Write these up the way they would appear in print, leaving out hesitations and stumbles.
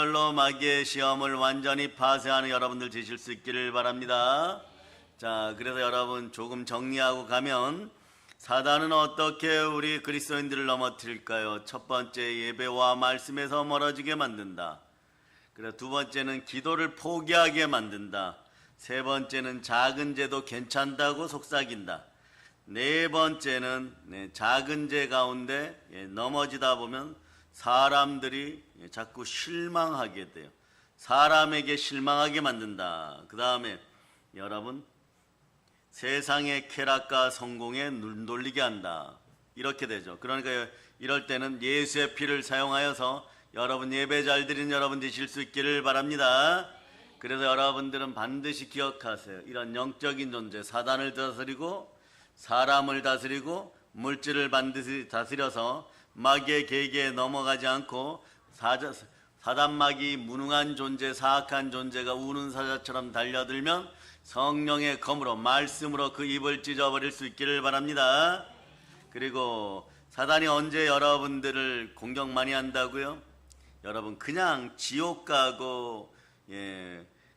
로 마귀의 시험을 완전히 파쇄하는 여러분들 되실 수 있기를 바랍니다. 자, 그래서 여러분 조금 정리하고 가면 사단은 어떻게 우리 그리스도인들을 넘어뜨릴까요? 첫 번째, 예배와 말씀에서 멀어지게 만든다. 그리고 두 번째는 기도를 포기하게 만든다. 세 번째는 작은 죄도 괜찮다고 속삭인다. 네 번째는 작은 죄 가운데 넘어지다 보면 사람들이 자꾸 실망하게 돼요. 사람에게 실망하게 만든다. 그 다음에 여러분, 세상의 쾌락과 성공에 눌리게 한다. 이렇게 되죠. 그러니까 이럴 때는 예수의 피를 사용하여서 여러분 예배 잘 드린 여러분 되실 수 있기를 바랍니다. 그래서 여러분들은 반드시 기억하세요. 이런 영적인 존재, 사단을 다스리고 사람을 다스리고 물질을 반드시 다스려서 마귀의 계기에 넘어가지 않고 사단 마귀 무능한 존재, 사악한 존재가 우는 사자처럼 달려들면 성령의 검으로 말씀으로 그 입을 찢어버릴 수 있기를 바랍니다. 그리고 사단이 언제 여러분들을 공격 많이 한다고요? 여러분 그냥 지옥 가고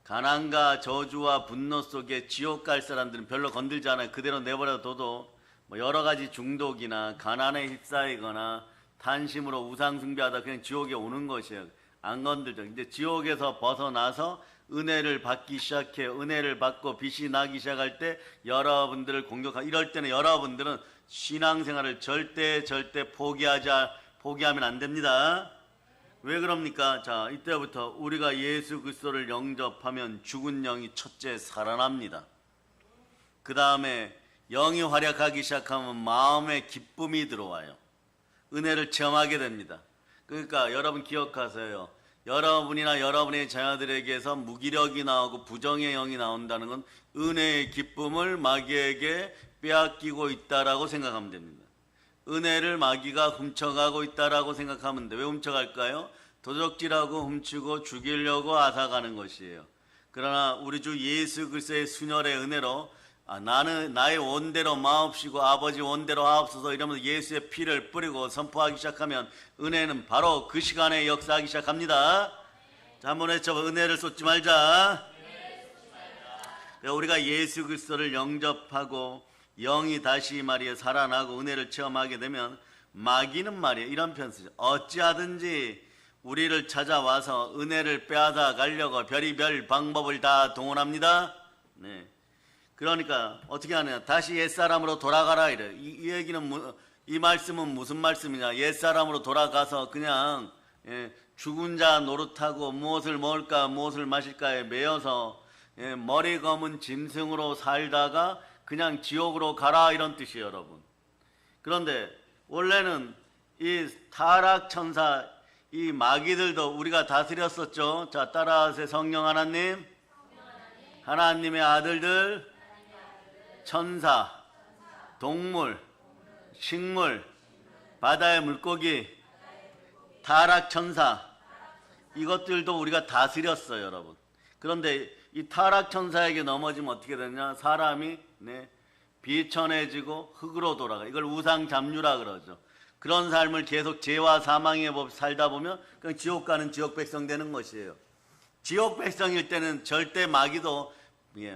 가난과 저주와 분노 속에 지옥 갈 사람들은 별로 건들지 않아요. 그대로 내버려둬도 뭐 여러 가지 중독이나 가난에 휩싸이거나 탄심으로 우상 숭배하다 그냥 지옥에 오는 것이에요. 안 건들죠. 근데 지옥에서 벗어나서 은혜를 받기 시작해 은혜를 받고 빛이 나기 시작할 때 여러분들을 공격하고 이럴 때는 여러분들은 신앙생활을 절대 포기하면 안 됩니다. 왜 그럽니까? 자, 이때부터 우리가 예수 그리스도를 영접하면 죽은 영이 첫째 살아납니다. 그 다음에 영이 활약하기 시작하면 마음에 기쁨이 들어와요. 은혜를 체험하게 됩니다. 그러니까 여러분 기억하세요. 여러분이나 여러분의 자녀들에게서 무기력이 나오고 부정의 영이 나온다는 건 은혜의 기쁨을 마귀에게 빼앗기고 있다라고 생각하면 됩니다. 은혜를 마귀가 훔쳐가고 있다라고 생각하면 돼. 왜 훔쳐갈까요? 도적질하고 훔치고 죽이려고 앗아가는 것이에요. 그러나 우리 주 예수 그리스도의 순혈의 은혜로 나는 나의 원대로 마옵시고 아버지 원대로 하옵소서 이러면서 예수의 피를 뿌리고 선포하기 시작하면 은혜는 바로 그 시간에 역사하기 시작합니다. 자, 한번 외쳐봐. 은혜를 쏟지 말자. 우리가 예수 그리스도를 영접하고 영이 다시 말이에요 살아나고 은혜를 체험하게 되면 마귀는 말이에요 이런 표현 쓰죠. 어찌하든지 우리를 찾아와서 은혜를 빼앗아 가려고 별의별 방법을 다 동원합니다. 네. 그러니까 어떻게 하느냐, 다시 옛사람으로 돌아가라 이래. 이 얘기는 이 말씀은 무슨 말씀이냐, 옛사람으로 돌아가서 그냥 죽은 자 노릇하고 무엇을 먹을까 무엇을 마실까에 매여서 머리 검은 짐승으로 살다가 그냥 지옥으로 가라 이런 뜻이에요 여러분. 그런데 원래는 이 타락천사 이 마귀들도 우리가 다스렸었죠. 자, 따라하세요. 성령 하나님, 하나님의 아들들, 천사, 동물, 식물, 바다의 물고기, 타락천사 이것들도 우리가 다스렸어요 여러분. 그런데 이 타락천사에게 넘어지면 어떻게 되냐, 사람이 비천해지고 흙으로 돌아가. 이걸 우상잡류라 그러죠. 그런 삶을 계속 죄와 사망의 법 살다 보면 그냥 지옥 가는 지옥 백성 되는 것이에요. 지옥 백성일 때는 절대 마귀도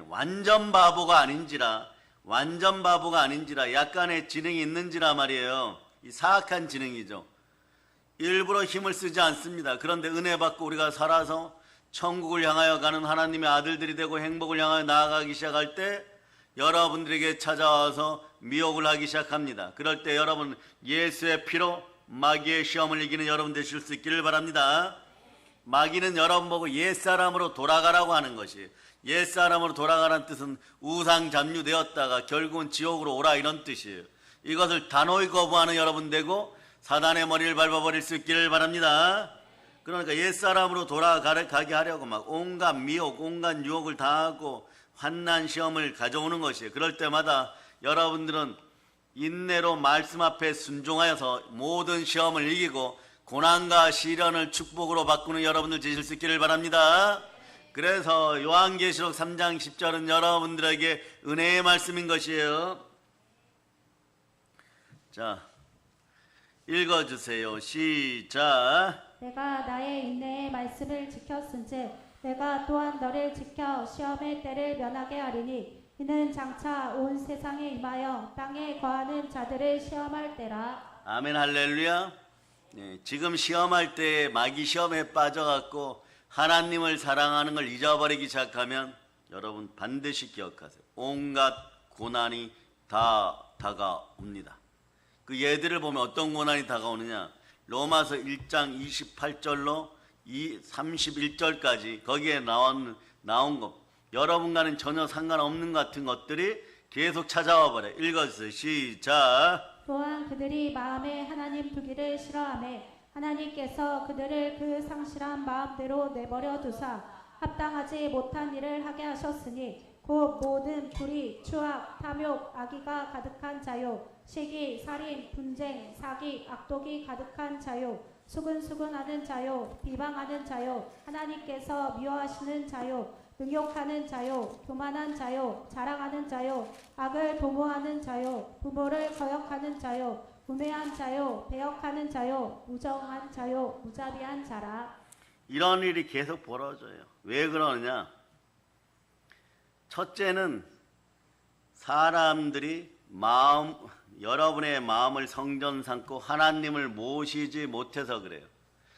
완전 바보가 아닌지라 약간의 지능이 있는지라 말이에요. 이 사악한 지능이죠. 일부러 힘을 쓰지 않습니다. 그런데 은혜 받고 우리가 살아서 천국을 향하여 가는 하나님의 아들들이 되고 행복을 향하여 나아가기 시작할 때 여러분들에게 찾아와서 미혹을 하기 시작합니다. 그럴 때 여러분 예수의 피로 마귀의 시험을 이기는 여러분 되실 수 있기를 바랍니다. 마귀는 여러분 보고 옛사람으로 돌아가라고 하는 것이에요. 옛사람으로 돌아가라는 뜻은 우상 잡류되었다가 결국은 지옥으로 오라 이런 뜻이에요. 이것을 단호히 거부하는 여러분 되고 사단의 머리를 밟아버릴 수 있기를 바랍니다. 그러니까 옛사람으로 돌아가게 하려고 막 온갖 미혹, 온갖 유혹을 다하고 환난 시험을 가져오는 것이에요. 그럴 때마다 여러분들은 인내로 말씀 앞에 순종하여서 모든 시험을 이기고 고난과 시련을 축복으로 바꾸는 여러분들 되실 수 있기를 바랍니다. 그래서 요한계시록 3장 10절은 여러분들에게 은혜의 말씀인 것이에요. 자, 읽어주세요. 시작. 내가 나의 인내의 말씀을 지켰은즉 내가 또한 너를 지켜 시험의 때를 면하게 하리니 이는 장차 온 세상에 임하여 땅에 거하는 자들을 시험할 때라. 아멘 할렐루야. 네, 지금 시험할 때 마귀 시험에 빠져갖고 하나님을 사랑하는 걸 잊어버리기 시작하면 여러분 반드시 기억하세요. 온갖 고난이 다 다가옵니다. 그 예들을 보면 어떤 고난이 다가오느냐. 로마서 1장 28절로 31절까지 거기에 나온 것. 여러분과는 전혀 상관없는 같은 것들이 계속 찾아와 버려요. 읽어주세요. 시작. 또한 그들이 마음에 하나님 두기를 싫어하며 하나님께서 그들을 그 상실한 마음대로 내버려 두사 합당하지 못한 일을 하게 하셨으니 곧 모든 불의, 추악, 탐욕, 악의가 가득한 자요 시기, 살인, 분쟁, 사기, 악독이 가득한 자요 수근수근하는 자요 비방하는 자요 하나님께서 미워하시는 자요 능욕하는 자요 교만한 자요 자랑하는 자요 악을 도모하는 자요 부모를 거역하는 자요 우매한 자요 배역하는 자요 무정한 자요 무자비한 자라. 이런 일이 계속 벌어져요. 왜 그러느냐. 첫째는 사람들이 여러분의 마음을 성전 삼고 하나님을 모시지 못해서 그래요.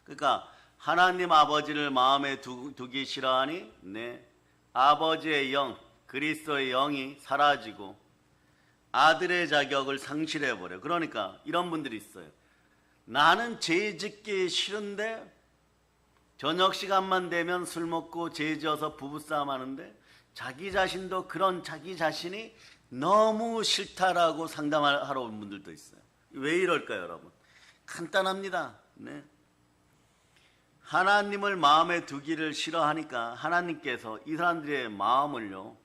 그러니까 하나님 아버지를 마음에 두기 싫어하니 아버지의 영, 그리스도의 영이 사라지고 아들의 자격을 상실해버려요. 그러니까 이런 분들이 있어요. 나는 죄 짓기 싫은데 저녁 시간만 되면 술 먹고 죄 지어서 부부싸움 하는데 자기 자신도 그런 자기 자신이 너무 싫다라고 상담하러 온 분들도 있어요. 왜 이럴까요, 여러분? 간단합니다. 하나님을 마음에 두기를 싫어하니까 하나님께서 이 사람들의 마음을요,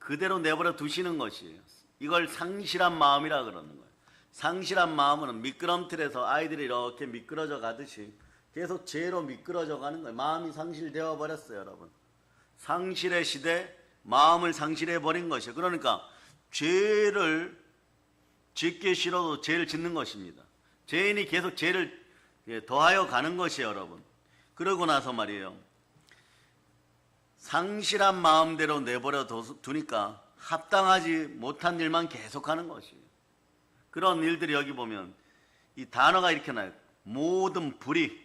그대로 내버려 두시는 것이에요. 이걸 상실한 마음이라 그러는 거예요. 상실한 마음은 미끄럼틀에서 아이들이 이렇게 미끄러져 가듯이 계속 죄로 미끄러져 가는 거예요. 마음이 상실되어 버렸어요, 여러분. 상실의 시대, 마음을 상실해 버린 것이에요. 그러니까 죄를 짓기 싫어도 죄를 짓는 것입니다. 죄인이 계속 죄를 더하여 가는 것이에요, 여러분. 그러고 나서 말이에요. 상실한 마음대로 내버려 두니까 합당하지 못한 일만 계속하는 것이에요. 그런 일들이 여기 보면 이 단어가 이렇게 나와요. 모든 불의,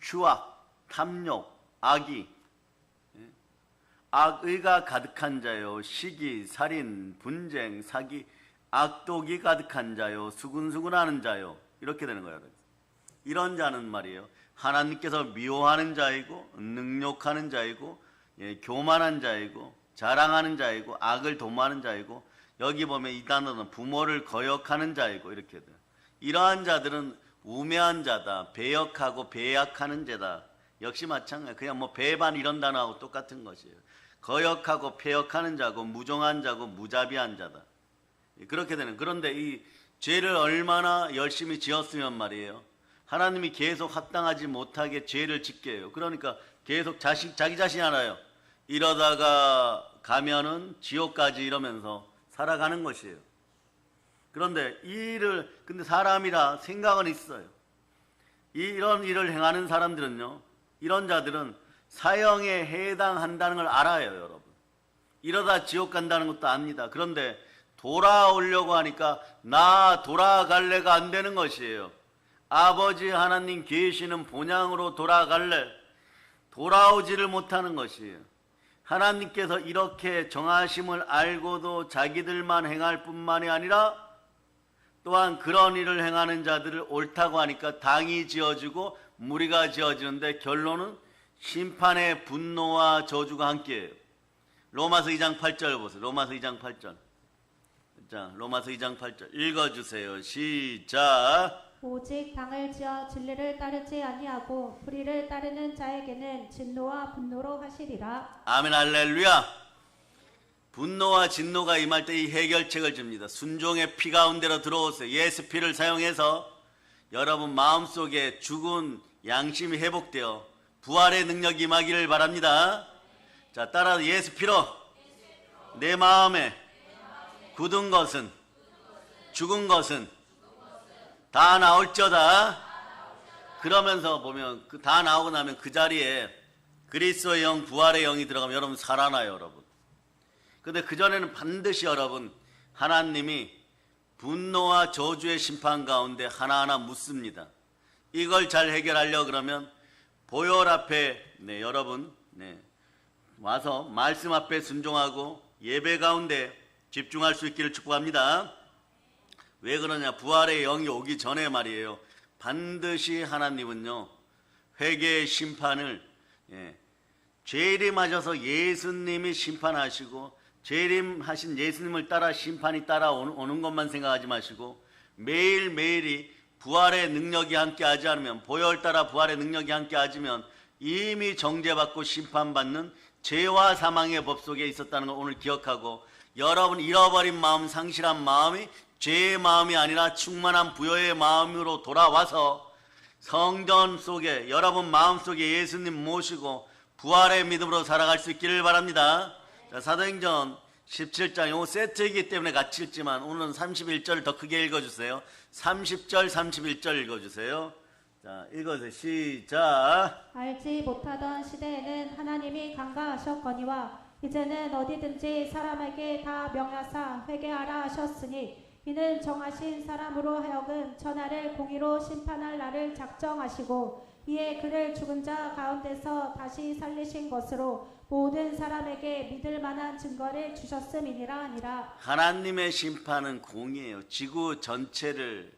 추악, 탐욕, 악의, 악의가 가득한 자요 시기, 살인, 분쟁, 사기, 악독이 가득한 자요 수근수근하는 자요 이렇게 되는 거예요. 이런 자는 말이에요. 하나님께서 미워하는 자이고 능욕하는 자이고 교만한 자이고 자랑하는 자이고 악을 도모하는 자이고 여기 보면 이 단어는 부모를 거역하는 자이고 이렇게 돼요. 이러한 자들은 우매한 자다. 배역하고 배약하는 자다. 역시 마찬가지예요. 그냥 뭐 배반 이런 단어하고 똑같은 것이에요. 거역하고 폐역하는 자고 무정한 자고 무자비한 자다. 그렇게 되는. 그런데 이 죄를 얼마나 열심히 지었으면 말이에요. 하나님이 계속 합당하지 못하게 죄를 짓게 해요. 그러니까 계속 자기 자신이 알아요. 이러다가 가면은 지옥까지 이러면서 살아가는 것이에요. 그런데 근데 사람이라 생각은 있어요. 이런 일을 행하는 사람들은요, 이런 자들은 사형에 해당한다는 걸 알아요, 여러분. 이러다 지옥 간다는 것도 압니다. 그런데 돌아오려고 하니까 나 돌아갈래가 안 되는 것이에요. 아버지 하나님 계시는 본향으로 돌아갈래. 돌아오지를 못하는 것이에요. 하나님께서 이렇게 정하심을 알고도 자기들만 행할 뿐만이 아니라 또한 그런 일을 행하는 자들을 옳다고 하니까 당이 지어지고 무리가 지어지는데 결론은 심판의 분노와 저주가 함께해요. 로마서 2장 8절 보세요. 로마서 2장 8절. 자, 로마서 2장 8절 읽어주세요. 시작. 오직 당을 지어 진리를 따르지 아니하고 불의를 따르는 자에게는 진노와 분노로 하시리라. 아멘 할렐루야. 분노와 진노가 임할 때 이 해결책을 줍니다. 순종의 피 가운데로 들어오세요. 예수 피를 사용해서 여러분 마음속에 죽은 양심이 회복되어 부활의 능력이 임하기를 바랍니다. 자, 따라서 예수 피로 내 마음에 굳은 것은 죽은 것은 다 나올지어다. 그러면서 보면 다 나오고 나면 그 자리에 그리스도의 영, 부활의 영이 들어가면 여러분 살아나요, 여러분. 근데 그전에는 반드시 여러분 하나님이 분노와 저주의 심판 가운데 하나하나 묻습니다. 이걸 잘 해결하려 그러면 보혈 앞에 여러분 와서 말씀 앞에 순종하고 예배 가운데 집중할 수 있기를 축복합니다. 왜 그러냐? 부활의 영이 오기 전에 말이에요. 반드시 하나님은요 회개의 심판을 재림하셔서 예수님이 심판하시고 재림하신 예수님을 따라 심판이 따라오는 것만 생각하지 마시고 매일매일이 부활의 능력이 함께하지 않으면 보혈 따라 부활의 능력이 함께하지면 이미 정죄받고 심판받는 죄와 사망의 법 속에 있었다는 걸 오늘 기억하고 여러분 잃어버린 마음, 상실한 마음이 죄의 마음이 아니라 충만한 부여의 마음으로 돌아와서 성전 속에 여러분 마음속에 예수님 모시고 부활의 믿음으로 살아갈 수 있기를 바랍니다. 자, 사도행전 17장 요 세트이기 때문에 같이 읽지만 오늘은 31절 더 크게 읽어주세요. 30절 31절 읽어주세요. 자, 읽어주세요. 시작. 알지 못하던 시대에는 하나님이 간과하셨거니와 이제는 어디든지 사람에게 다 명하사 회개하라 하셨으니 이는 정하신 사람으로 하여금 전하를 공의로 심판할 날을 작정하시고 이에 그를 죽은 자 가운데서 다시 살리신 것으로 모든 사람에게 믿을 만한 증거를 주셨음이니라 하니라. 하나님의 심판은 공이에요. 지구 전체를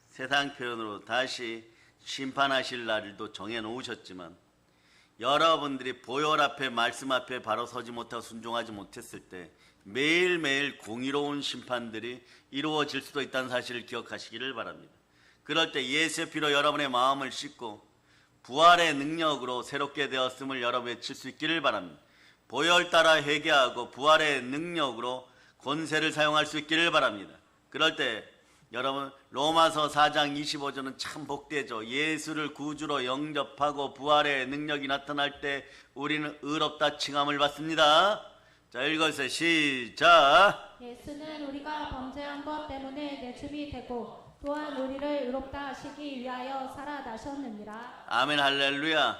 세상 표현으로 다시 심판하실 날도 정해놓으셨지만 여러분들이 보혈 앞에 말씀 앞에 바로 서지 못하고 순종하지 못했을 때 매일매일 공의로운 심판들이 이루어질 수도 있다는 사실을 기억하시기를 바랍니다. 그럴 때 예수의 피로 여러분의 마음을 씻고 부활의 능력으로 새롭게 되었음을 여러분 외칠 수 있기를 바랍니다. 보혈 따라 회개하고 부활의 능력으로 권세를 사용할 수 있기를 바랍니다. 그럴 때 여러분 로마서 4장 25절은 참 복되죠. 예수를 구주로 영접하고 부활의 능력이 나타날 때 우리는 의롭다 칭함을 받습니다. 자, 읽어주세요. 시작. 예수는 우리가 범죄한 것 때문에 내줌이 되고 또한 우리를 의롭다 하시기 위하여 살아나셨느니라. 아멘. 할렐루야.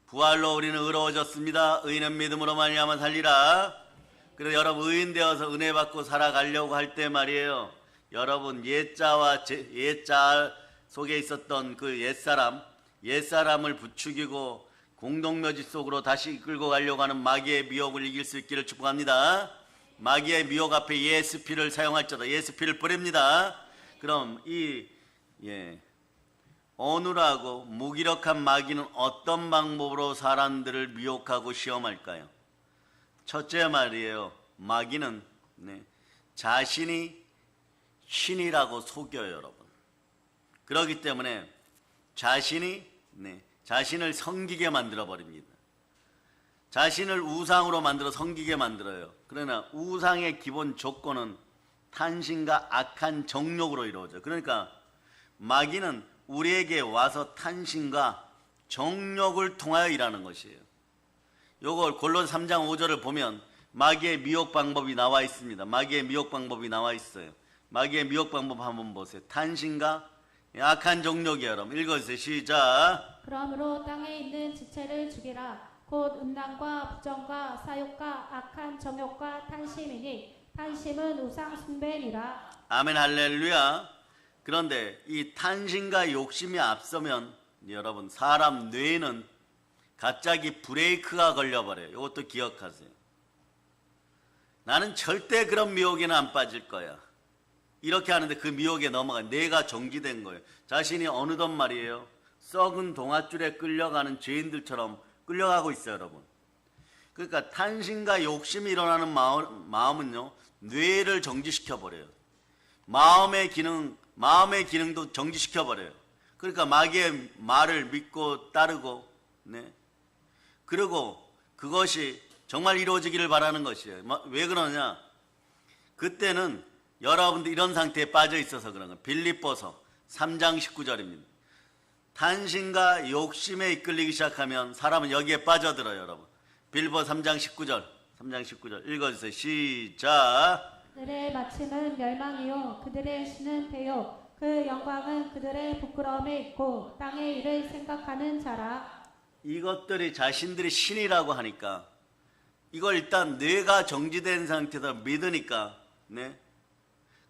부활로 우리는 의로워졌습니다. 의인은 믿음으로 말미암아 살리라. 그래서 여러분 의인 되어서 은혜 받고 살아가려고 할 때 말이에요. 여러분 옛자와 옛자 속에 있었던 그 옛사람을 부추기고 공동묘지 속으로 다시 이끌고 가려고 하는 마귀의 미혹을 이길 수 있기를 축복합니다. 마귀의 미혹 앞에 예수 피를 사용할지어다. 예수 피를 뿌립니다. 그럼 이 어눌하고 무기력한 마귀는 어떤 방법으로 사람들을 미혹하고 시험할까요? 첫째 말이에요. 마귀는 자신이 신이라고 속여요, 여러분. 그렇기 때문에 자신을 섬기게 만들어 버립니다. 자신을 우상으로 만들어 섬기게 만들어요. 그러나 우상의 기본 조건은 탄신과 악한 정욕으로 이루어져요. 그러니까 마귀는 우리에게 와서 탄신과 정욕을 통하여 일하는 것이에요. 요걸 골로새 3장 5절을 보면 마귀의 미혹 방법이 나와 있습니다. 마귀의 미혹 방법이 나와 있어요. 마귀의 미혹 방법 한번 보세요. 탄신과 악한 정욕이에요. 여러분 읽어주세요. 시작. 그러므로 땅에 있는 지체를 죽이라. 곧 음란과 부정과 사욕과 악한 정욕과 탄심이니 탄심은 우상 숭배니라. 아멘. 할렐루야. 그런데 이 탄심과 욕심이 앞서면 여러분 사람 뇌에는 갑자기 브레이크가 걸려버려요. 이것도 기억하세요. 나는 절대 그런 미혹에는 안 빠질 거야. 이렇게 하는데 그 미혹에 넘어가 뇌가 정지된 거예요. 자신이 어느덧 말이에요. 썩은 동아줄에 끌려가는 죄인들처럼 끌려가고 있어요, 여러분. 그러니까 탄심과 욕심이 일어나는 마음은요, 뇌를 정지시켜버려요. 마음의 기능도 정지시켜버려요. 그러니까 마귀의 말을 믿고 따르고, 그리고 그것이 정말 이루어지기를 바라는 것이에요. 왜 그러냐? 그때는 여러분들 이런 상태에 빠져 있어서 그런 거예요. 빌립보서 3장 19절입니다. 탄심과 욕심에 이끌리기 시작하면 사람은 여기에 빠져들어요, 여러분. 빌립보서 3장 19절 읽어주세요. 시작. 그들의 마침은 멸망이요 그들의 신은 배요 그 영광은 그들의 부끄러움에 있고 땅의 일을 생각하는 자라. 이것들이 자신들이 신이라고 하니까 이걸 일단 뇌가 정지된 상태에서 믿으니까, 네?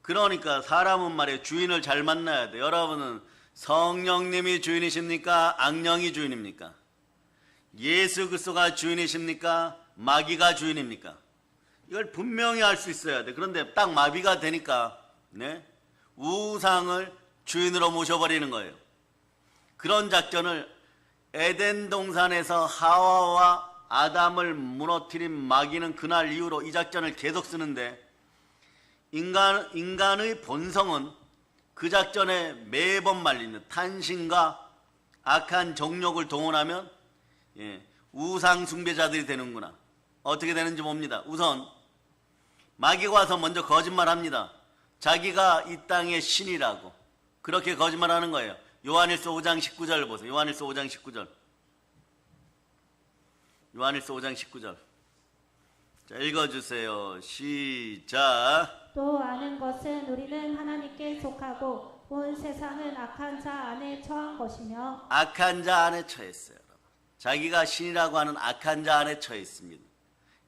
그러니까 사람은 말이에요, 주인을 잘 만나야 돼. 여러분은 성령님이 주인이십니까? 악령이 주인입니까? 예수 그리스도가 주인이십니까? 마귀가 주인입니까? 이걸 분명히 알 수 있어야 돼. 그런데 딱 마비가 되니까, 네? 우상을 주인으로 모셔버리는 거예요. 그런 작전을 에덴 동산에서 하와와 아담을 무너뜨린 마귀는 그날 이후로 이 작전을 계속 쓰는데, 인간의 본성은 그 작전에 매번 말리는 탄신과 악한 정욕을 동원하면 우상 숭배자들이 되는구나. 어떻게 되는지 봅니다. 우선 마귀가 와서 먼저 거짓말합니다. 자기가 이 땅의 신이라고 그렇게 거짓말하는 거예요. 요한일서 5장 19절 보세요. 요한일서 5장 19절. 요한일서 5장 19절. 자, 읽어주세요. 시작. 또 아는 것은 우리는 하나님께 속하고 온 세상은 악한 자 안에 처한 것이며. 악한 자 안에 처했어요. 여러분. 자기가 신이라고 하는 악한 자 안에 처해 있습니다.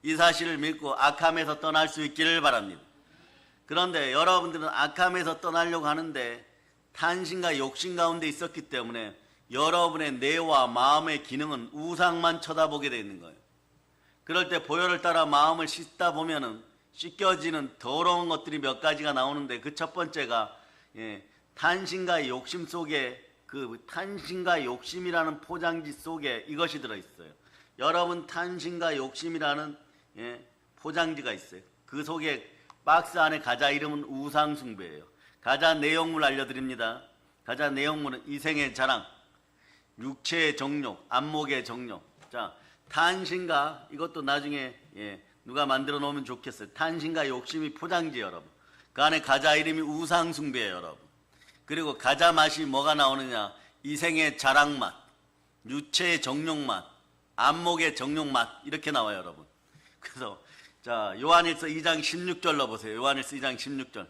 이 사실을 믿고 악함에서 떠날 수 있기를 바랍니다. 그런데 여러분들은 악함에서 떠나려고 하는데 탄신과 욕심 가운데 있었기 때문에 여러분의 뇌와 마음의 기능은 우상만 쳐다보게 되어 있는 거예요. 그럴 때 보혈을 따라 마음을 씻다 보면은 씻겨지는 더러운 것들이 몇 가지가 나오는데 그 첫 번째가 탄신과 욕심 속에 그 탄신과 욕심이라는 포장지 속에 이것이 들어있어요. 여러분 탄신과 욕심이라는 포장지가 있어요. 그 속에 박스 안에 가자 이름은 우상숭배예요. 가자 내용물 알려드립니다. 가자 내용물은 이생의 자랑, 육체의 정욕, 안목의 정욕. 자, 탄신과 이것도 나중에 누가 만들어 놓으면 좋겠어요. 탄신과 욕심이 포장지 여러분. 그 안에 가자 이름이 우상숭배예요 여러분. 그리고 가자 맛이 뭐가 나오느냐? 이생의 자랑 맛, 육체의 정욕 맛, 안목의 정욕 맛 이렇게 나와요 여러분. 그래서 자 요한일서 2장 16절로 보세요. 요한일서 2장 16절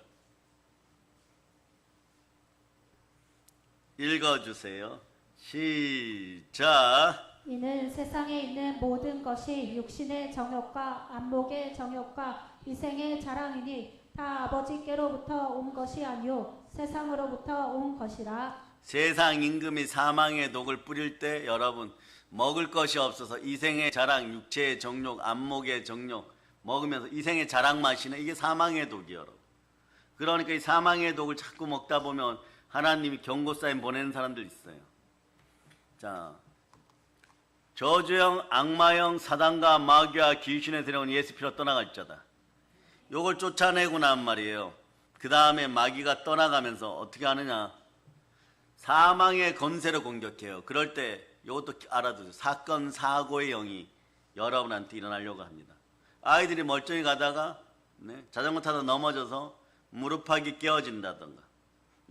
읽어주세요. 시작. 이는 세상에 있는 모든 것이 육신의 정욕과 안목의 정욕과 이생의 자랑이니 다 아버지께로부터 온 것이 아니요 세상으로부터 온 것이라. 세상 임금이 사망의 독을 뿌릴 때 여러분 먹을 것이 없어서 이생의 자랑, 육체의 정욕, 안목의 정욕 먹으면서 이생의 자랑 마시는 이게 사망의 독이에요 여러분. 그러니까 이 사망의 독을 자꾸 먹다 보면 하나님이 경고 사인 보내는 사람들 있어요. 자, 저주형, 악마형, 사단과 마귀와 귀신에 들여온 예수 피로 떠나갈 자다. 요걸 쫓아내고 난 말이에요. 그 다음에 마귀가 떠나가면서 어떻게 하느냐? 사망의 권세로 공격해요. 그럴 때 이것도 알아두세요. 사건, 사고의 영이 여러분한테 일어나려고 합니다. 아이들이 멀쩡히 가다가 자전거 타다 넘어져서 무릎팍이 깨어진다던가,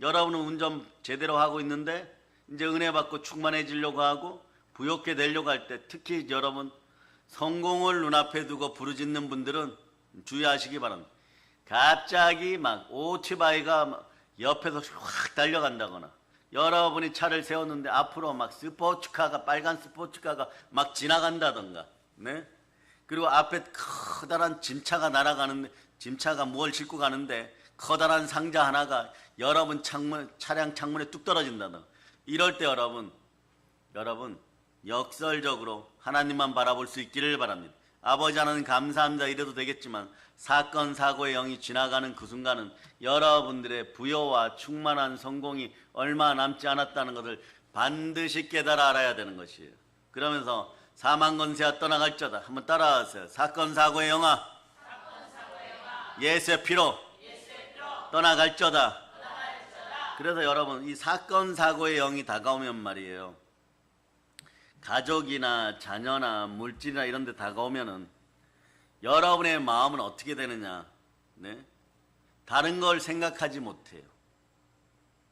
여러분은 운전 제대로 하고 있는데 이제 은혜 받고 충만해지려고 하고 부욕해 되려고 할 때, 특히 여러분 성공을 눈앞에 두고 부르짖는 분들은 주의하시기 바랍니다. 갑자기 막 오토바이가 막 옆에서 확 달려간다거나, 여러분이 차를 세웠는데 앞으로 막 스포츠카가, 빨간 스포츠카가 막 지나간다던가, 네? 그리고 앞에 커다란 짐차가 날아가는데, 짐차가 뭘 싣고 가는데 커다란 상자 하나가 여러분 차량 창문에 뚝 떨어진다던가, 이럴 때 여러분 역설적으로 하나님만 바라볼 수 있기를 바랍니다. 아버지 하나님 감사합니다 이래도 되겠지만, 사건 사고의 영이 지나가는 그 순간은 여러분들의 부여와 충만한 성공이 얼마 남지 않았다는 것을 반드시 깨달아 알아야 되는 것이에요. 그러면서 사망 권세가 떠나갈 자다. 한번 따라하세요. 사건 사고의 영아, 예수의 피로 떠나갈 자다. 그래서 여러분 이 사건 사고의 영이 다가오면 말이에요, 가족이나 자녀나 물질이나 이런 데 다가오면은 여러분의 마음은 어떻게 되느냐? 네? 다른 걸 생각하지 못해요.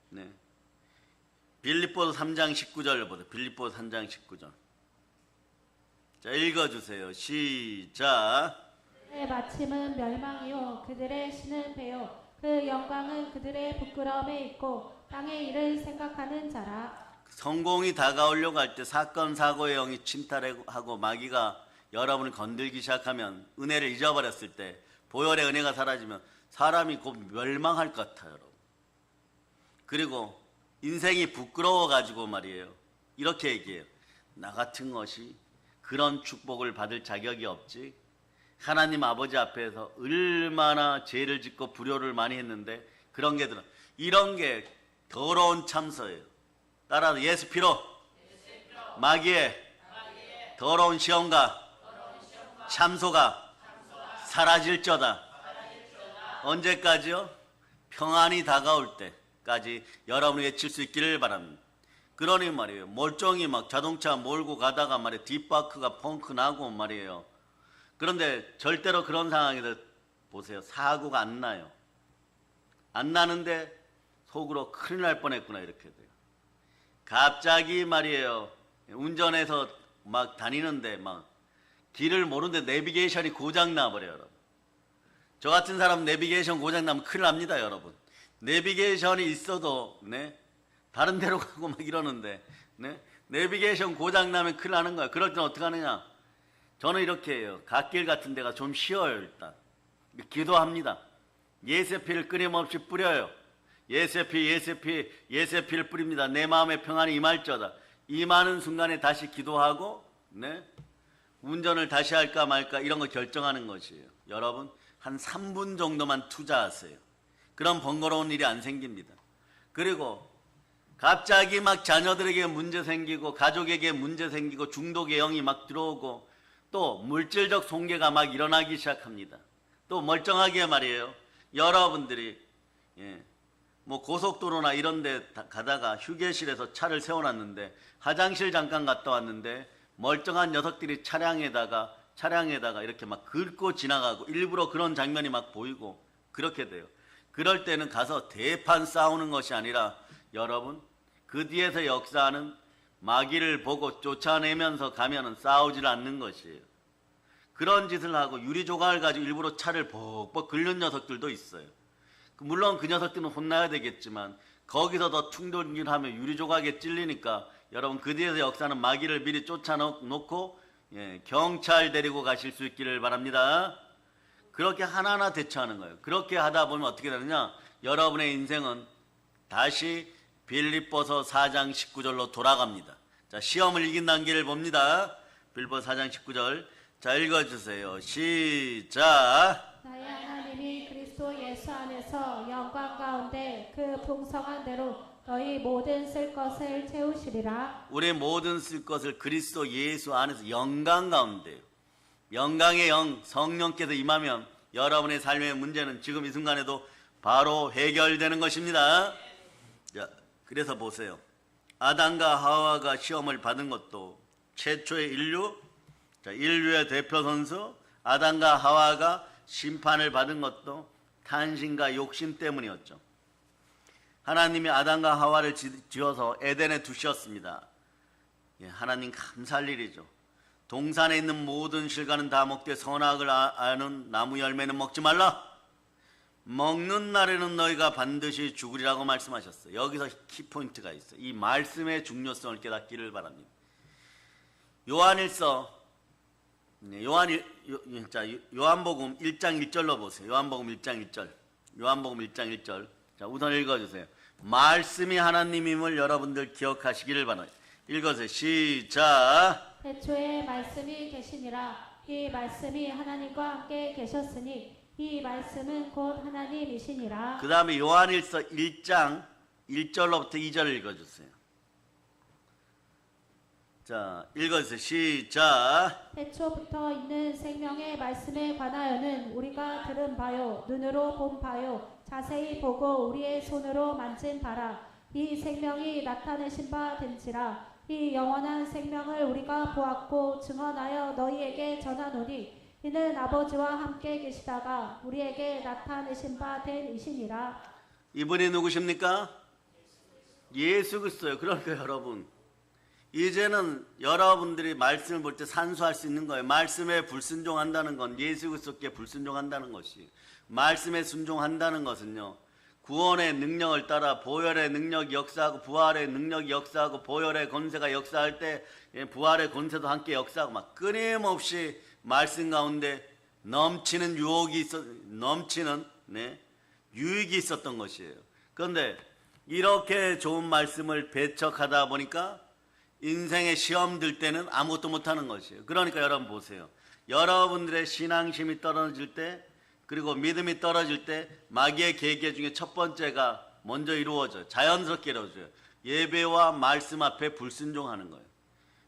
네. 빌립보서 3장 19절 보세요. 빌립보서 3장 19절. 자, 읽어주세요. 시작. 그들의 마침은 멸망이요 그들의 신은 배요 그 영광은 그들의 부끄러움에 있고 땅의 일을 생각하는 자라. 성공이 다가오려고 할 때 사건 사고의 영이 침탈하고 마귀가 여러분을 건들기 시작하면, 은혜를 잊어버렸을 때, 보혈의 은혜가 사라지면 사람이 곧 멸망할 것 같아요, 여러분. 그리고 인생이 부끄러워가지고 말이에요, 이렇게 얘기해요. 나 같은 것이 그런 축복을 받을 자격이 없지. 하나님 아버지 앞에서 얼마나 죄를 짓고 불효를 많이 했는데 그런 게 들어. 이런 게 더러운 참소예요. 따라서 예수 피로 마귀의 더러운 시험과 참소가 사라질저다. 언제까지요? 평안이 다가올 때까지 여러분이 외칠 수 있기를 바랍니다. 그러니 말이에요, 멀쩡히 막 자동차 몰고 가다가 말이에요, 뒷바크가 펑크 나고 말이에요. 그런데 절대로 그런 상황에서 보세요, 사고가 안 나요. 안 나는데 속으로 큰일 날 뻔했구나, 이렇게 돼요. 갑자기 말이에요, 운전해서 막 다니는데 막 길을 모르는데 내비게이션이 고장 나버려요, 여러분. 저 같은 사람 내비게이션 고장 나면 큰일 납니다, 여러분. 내비게이션이 있어도 다른 데로 가고 막 이러는데 내비게이션 고장 나면 큰일 나는 거야. 그럴 땐 어떻게 하느냐? 저는 이렇게 해요. 갓길 같은 데가 좀 쉬어요. 일단 기도합니다. 예세피를 끊임없이 뿌려요. 예세피를 뿌립니다. 내 마음의 평안이 임할저다. 임하는 순간에 다시 기도하고 운전을 다시 할까 말까 이런 거 결정하는 것이에요. 여러분 한 3분 정도만 투자하세요. 그럼 번거로운 일이 안 생깁니다. 그리고 갑자기 막 자녀들에게 문제 생기고 가족에게 문제 생기고 중독의 영이 막 들어오고 또 물질적 손괴가 막 일어나기 시작합니다. 또 멀쩡하게 말이에요, 여러분들이 뭐 고속도로나 이런 데 가다가 휴게실에서 차를 세워놨는데 화장실 잠깐 갔다 왔는데 멀쩡한 녀석들이 차량에다가 이렇게 막 긁고 지나가고 일부러 그런 장면이 막 보이고 그렇게 돼요. 그럴 때는 가서 대판 싸우는 것이 아니라 여러분 그 뒤에서 역사하는 마귀를 보고 쫓아내면서 가면은 싸우질 않는 것이에요. 그런 짓을 하고 유리조각을 가지고 일부러 차를 벅벅 긁는 녀석들도 있어요. 물론 그 녀석들은 혼나야 되겠지만 거기서 더 충돌하면 유리조각에 찔리니까 여러분 그 뒤에서 역사하는 마귀를 미리 쫓아놓고 경찰 데리고 가실 수 있기를 바랍니다. 그렇게 하나하나 대처하는 거예요. 그렇게 하다 보면 어떻게 되느냐, 여러분의 인생은 다시 빌립보서 4장 19절로 돌아갑니다. 자, 시험을 이긴다는 길을 봅니다. 빌립보서 4장 19절. 자, 읽어주세요. 시작. 나의 하나님이 그리스도 예수 안에서 영광 가운데 그 풍성한 대로 너희 모든 쓸 것을 채우시리라. 우리 모든 쓸 것을 그리스도 예수 안에서 영광 가운데요. 영광의 영 성령께서 임하면 여러분의 삶의 문제는 지금 이 순간에도 바로 해결되는 것입니다. 자, 그래서 보세요. 아담과 하와가 시험을 받은 것도 최초의 인류의 대표 선수 아담과 하와가 심판을 받은 것도 탐심과 욕심 때문이었죠. 하나님이 아담과 하와를 지어서 에덴에 두셨습니다. 하나님 감사할 일이죠. 동산에 있는 모든 실과는 다 먹되 선악을 아는 나무 열매는 먹지 말라. 먹는 날에는 너희가 반드시 죽으리라고 말씀하셨어요. 여기서 키포인트가 있어요. 이 말씀의 중요성을 깨닫기를 바랍니다. 요한복음 1장 1절로 보세요. 요한복음 1장 1절. 자, 우선 읽어주세요. 말씀이 하나님임을 여러분들 기억하시기를 바랍니다. 읽어주세요. 시작. 태초에 말씀이 계시니라. 이 말씀이 하나님과 함께 계셨으니 이 말씀은 곧 하나님이시니라. 그 다음에 요한일서 1장 1절로부터 2절을 읽어주세요. 자, 읽어주세요. 시작. 태초부터 있는 생명의 말씀에 관하여는 우리가 들은 바요, 눈으로 본 바요, 자세히 보고 우리의 손으로 만진 바라. 이 생명이 나타내신 바 된지라. 이 영원한 생명을 우리가 보았고 증언하여 너희에게 전하노니 이는 아버지와 함께 계시다가 우리에게 나타내신 바 된 이시니라. 이분이 누구십니까? 예수 그리스도예요. 그러니까 여러분 이제는 여러분들이 말씀을 볼 때 산수할 수 있는 거예요. 말씀에 불순종한다는 건 예수 그리스도께 불순종한다는 것이, 말씀에 순종한다는 것은요 구원의 능력을 따라 보혈의 능력이 역사하고 부활의 능력이 역사하고 보혈의 권세가 역사할 때 부활의 권세도 함께 역사하고 막 끊임없이 말씀 가운데 넘치는 유익이 있었던 것이에요. 그런데 이렇게 좋은 말씀을 배척하다 보니까 인생의 시험 들 때는 아무것도 못하는 것이에요. 그러니까 여러분 보세요. 여러분들의 신앙심이 떨어질 때 그리고 믿음이 떨어질 때 마귀의 계계 중에 첫 번째가 먼저 이루어져요. 자연스럽게 이루어져요. 예배와 말씀 앞에 불순종하는 거예요.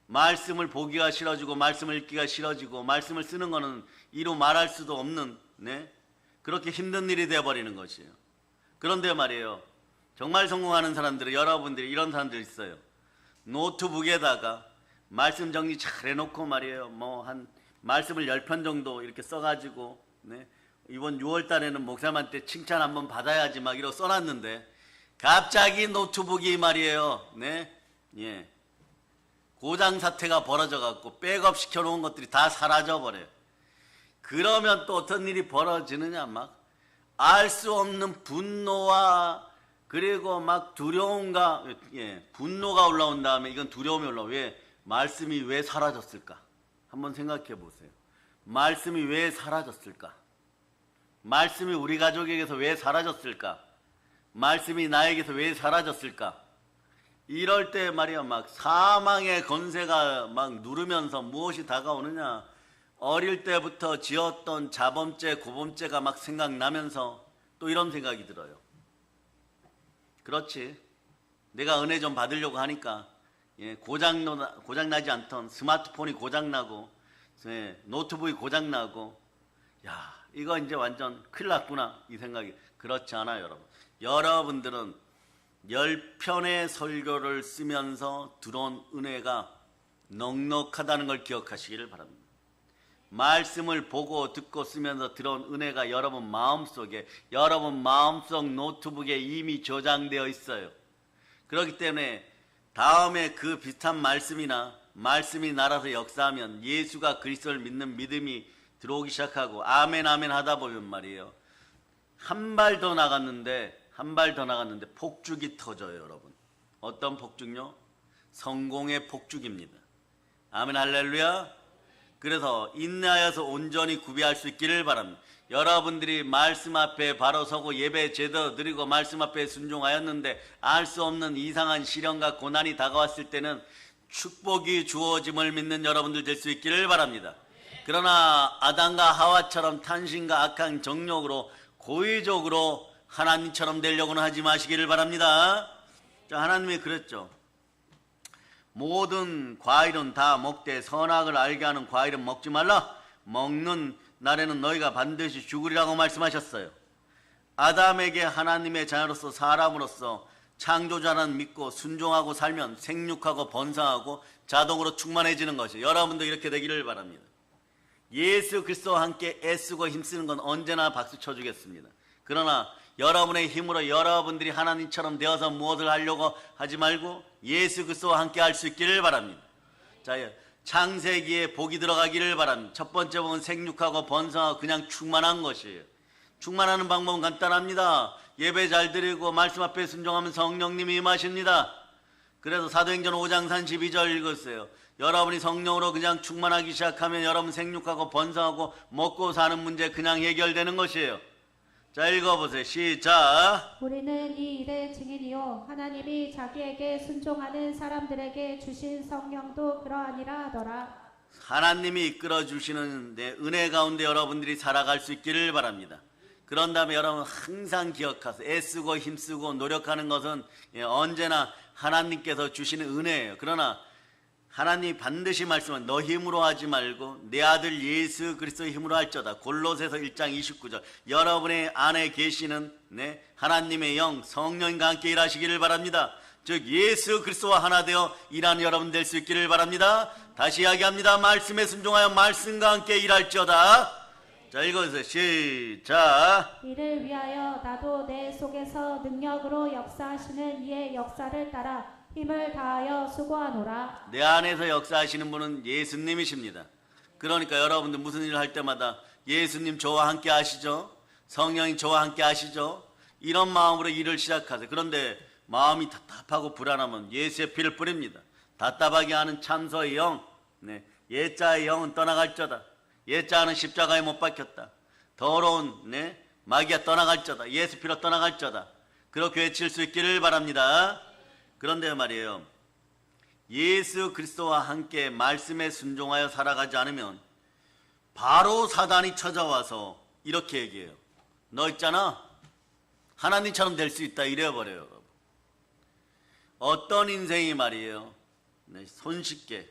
말씀을 보기가 싫어지고 말씀을 읽기가 싫어지고 말씀을 쓰는 거는 이루 말할 수도 없는 그렇게 힘든 일이 되어버리는 것이에요. 그런데 말이에요. 정말 성공하는 사람들은 여러분들이 이런 사람들 있어요. 노트북에다가 말씀 정리 잘 해놓고 말이에요. 뭐 한 말씀을 10편 정도 이렇게 써가지고 이번 6월 달에는 목사님한테 칭찬 한번 받아야지 막 이러고 써놨는데 갑자기 노트북이 말이에요. 고장 사태가 벌어져 갖고 백업 시켜놓은 것들이 다 사라져 버려요. 그러면 또 어떤 일이 벌어지느냐, 막 알 수 없는 분노와 그리고 막 두려움과 분노가 올라온 다음에 이건 두려움이 올라와. 왜? 말씀이 왜 사라졌을까? 한번 생각해 보세요. 말씀이 왜 사라졌을까? 말씀이 우리 가족에게서 왜 사라졌을까? 말씀이 나에게서 왜 사라졌을까? 이럴 때 말이야, 막 사망의 권세가 막 누르면서 무엇이 다가오느냐? 어릴 때부터 지었던 자범죄, 고범죄가 막 생각나면서 또 이런 생각이 들어요. 그렇지. 내가 은혜 좀 받으려고 하니까 고장나지 않던 스마트폰이 고장나고 노트북이 고장나고 야, 이거 이제 완전 큰일 났구나 이 생각이. 그렇지 않아요, 여러분. 여러분들은 10편의 설교를 쓰면서 들어온 은혜가 넉넉하다는 걸 기억하시기를 바랍니다. 말씀을 보고 듣고 쓰면서 들어온 은혜가 여러분 마음속에, 여러분 마음속 노트북에 이미 저장되어 있어요. 그렇기 때문에 다음에 그 비슷한 말씀이나 말씀이 날아서 역사하면 예수가 그리스도를 믿는 믿음이 들어오기 시작하고 아멘 아멘 하다 보면 말이에요, 한 발 더 나갔는데 폭죽이 터져요. 여러분, 어떤 폭죽요? 성공의 폭죽입니다. 아멘 할렐루야. 그래서 인내하여서 온전히 구비할 수 있기를 바랍니다. 여러분들이 말씀 앞에 바로 서고 예배 제대로 드리고 말씀 앞에 순종하였는데 알 수 없는 이상한 시련과 고난이 다가왔을 때는 축복이 주어짐을 믿는 여러분들 될 수 있기를 바랍니다. 그러나 아담과 하와처럼 탄신과 악한 정욕으로 고의적으로 하나님처럼 되려고는 하지 마시기를 바랍니다. 자, 하나님이 그랬죠. 모든 과일은 다 먹되 선악을 알게 하는 과일은 먹지 말라. 먹는 날에는 너희가 반드시 죽으리라고 말씀하셨어요. 아담에게 하나님의 자녀로서 사람으로서 창조자는 믿고 순종하고 살면 생육하고 번성하고 자동으로 충만해지는 것이에요. 여러분도 이렇게 되기를 바랍니다. 예수 그리스도와 함께 애쓰고 힘쓰는 건 언제나 박수 쳐주겠습니다. 그러나 여러분의 힘으로 여러분들이 하나님처럼 되어서 무엇을 하려고 하지 말고 예수 그리스도와 함께 할 수 있기를 바랍니다. 자, 창세기에 복이 들어가기를 바랍니다. 첫 번째 복은 생육하고 번성하고 그냥 충만한 것이에요. 충만하는 방법은 간단합니다. 예배 잘 드리고 말씀 앞에 순종하면 성령님이 임하십니다. 그래서 사도행전 5장 32절 읽었어요. 여러분이 성령으로 그냥 충만하기 시작하면 여러분 생육하고 번성하고 먹고 사는 문제 그냥 해결되는 것이에요. 자, 읽어보세요. 시작. 우리는 이 일의 증인이요 하나님이 자기에게 순종하는 사람들에게 주신 성령도 그러하니라 하더라. 하나님이 이끌어 주시는 은혜 가운데 여러분들이 살아갈 수 있기를 바랍니다. 그런 다음에 여러분 항상 기억하세요. 애쓰고 힘쓰고 노력하는 것은 언제나 하나님께서 주시는 은혜예요. 그러나 하나님이 반드시 말씀은 너 힘으로 하지 말고 내 아들 예수 그리스도의 힘으로 할저다. 골로새서 1장 29절. 여러분의 안에 계시는 하나님의 영 성령과 함께 일하시기를 바랍니다. 즉 예수 그리스도와 하나 되어 일하는 여러분 될 수 있기를 바랍니다. 다시 이야기합니다. 말씀에 순종하여 말씀과 함께 일할지어다. 자, 읽어주세요. 시작. 이를 위하여 나도 내 속에서 능력으로 역사하시는 이의 역사를 따라 힘을 다하여 수고하노라. 내 안에서 역사하시는 분은 예수님이십니다. 그러니까 여러분들 무슨 일을 할 때마다 예수님 저와 함께 하시죠? 성령님 저와 함께 하시죠? 이런 마음으로 일을 시작하세요. 그런데 마음이 답답하고 불안하면 예수의 피를 뿌립니다. 답답하게 하는 참소의 영, 네, 예자의 영은 떠나갈저다. 예자는 십자가에 못 박혔다. 더러운 네, 마귀가 떠나갈저다. 예수 피로 떠나갈저다. 그렇게 외칠 수 있기를 바랍니다. 그런데 말이에요, 예수 그리스도와 함께 말씀에 순종하여 살아가지 않으면 바로 사단이 찾아와서 이렇게 얘기해요. 너 있잖아, 하나님처럼 될 수 있다, 이래버려요. 여러분. 어떤 인생이 말이에요, 네, 손쉽게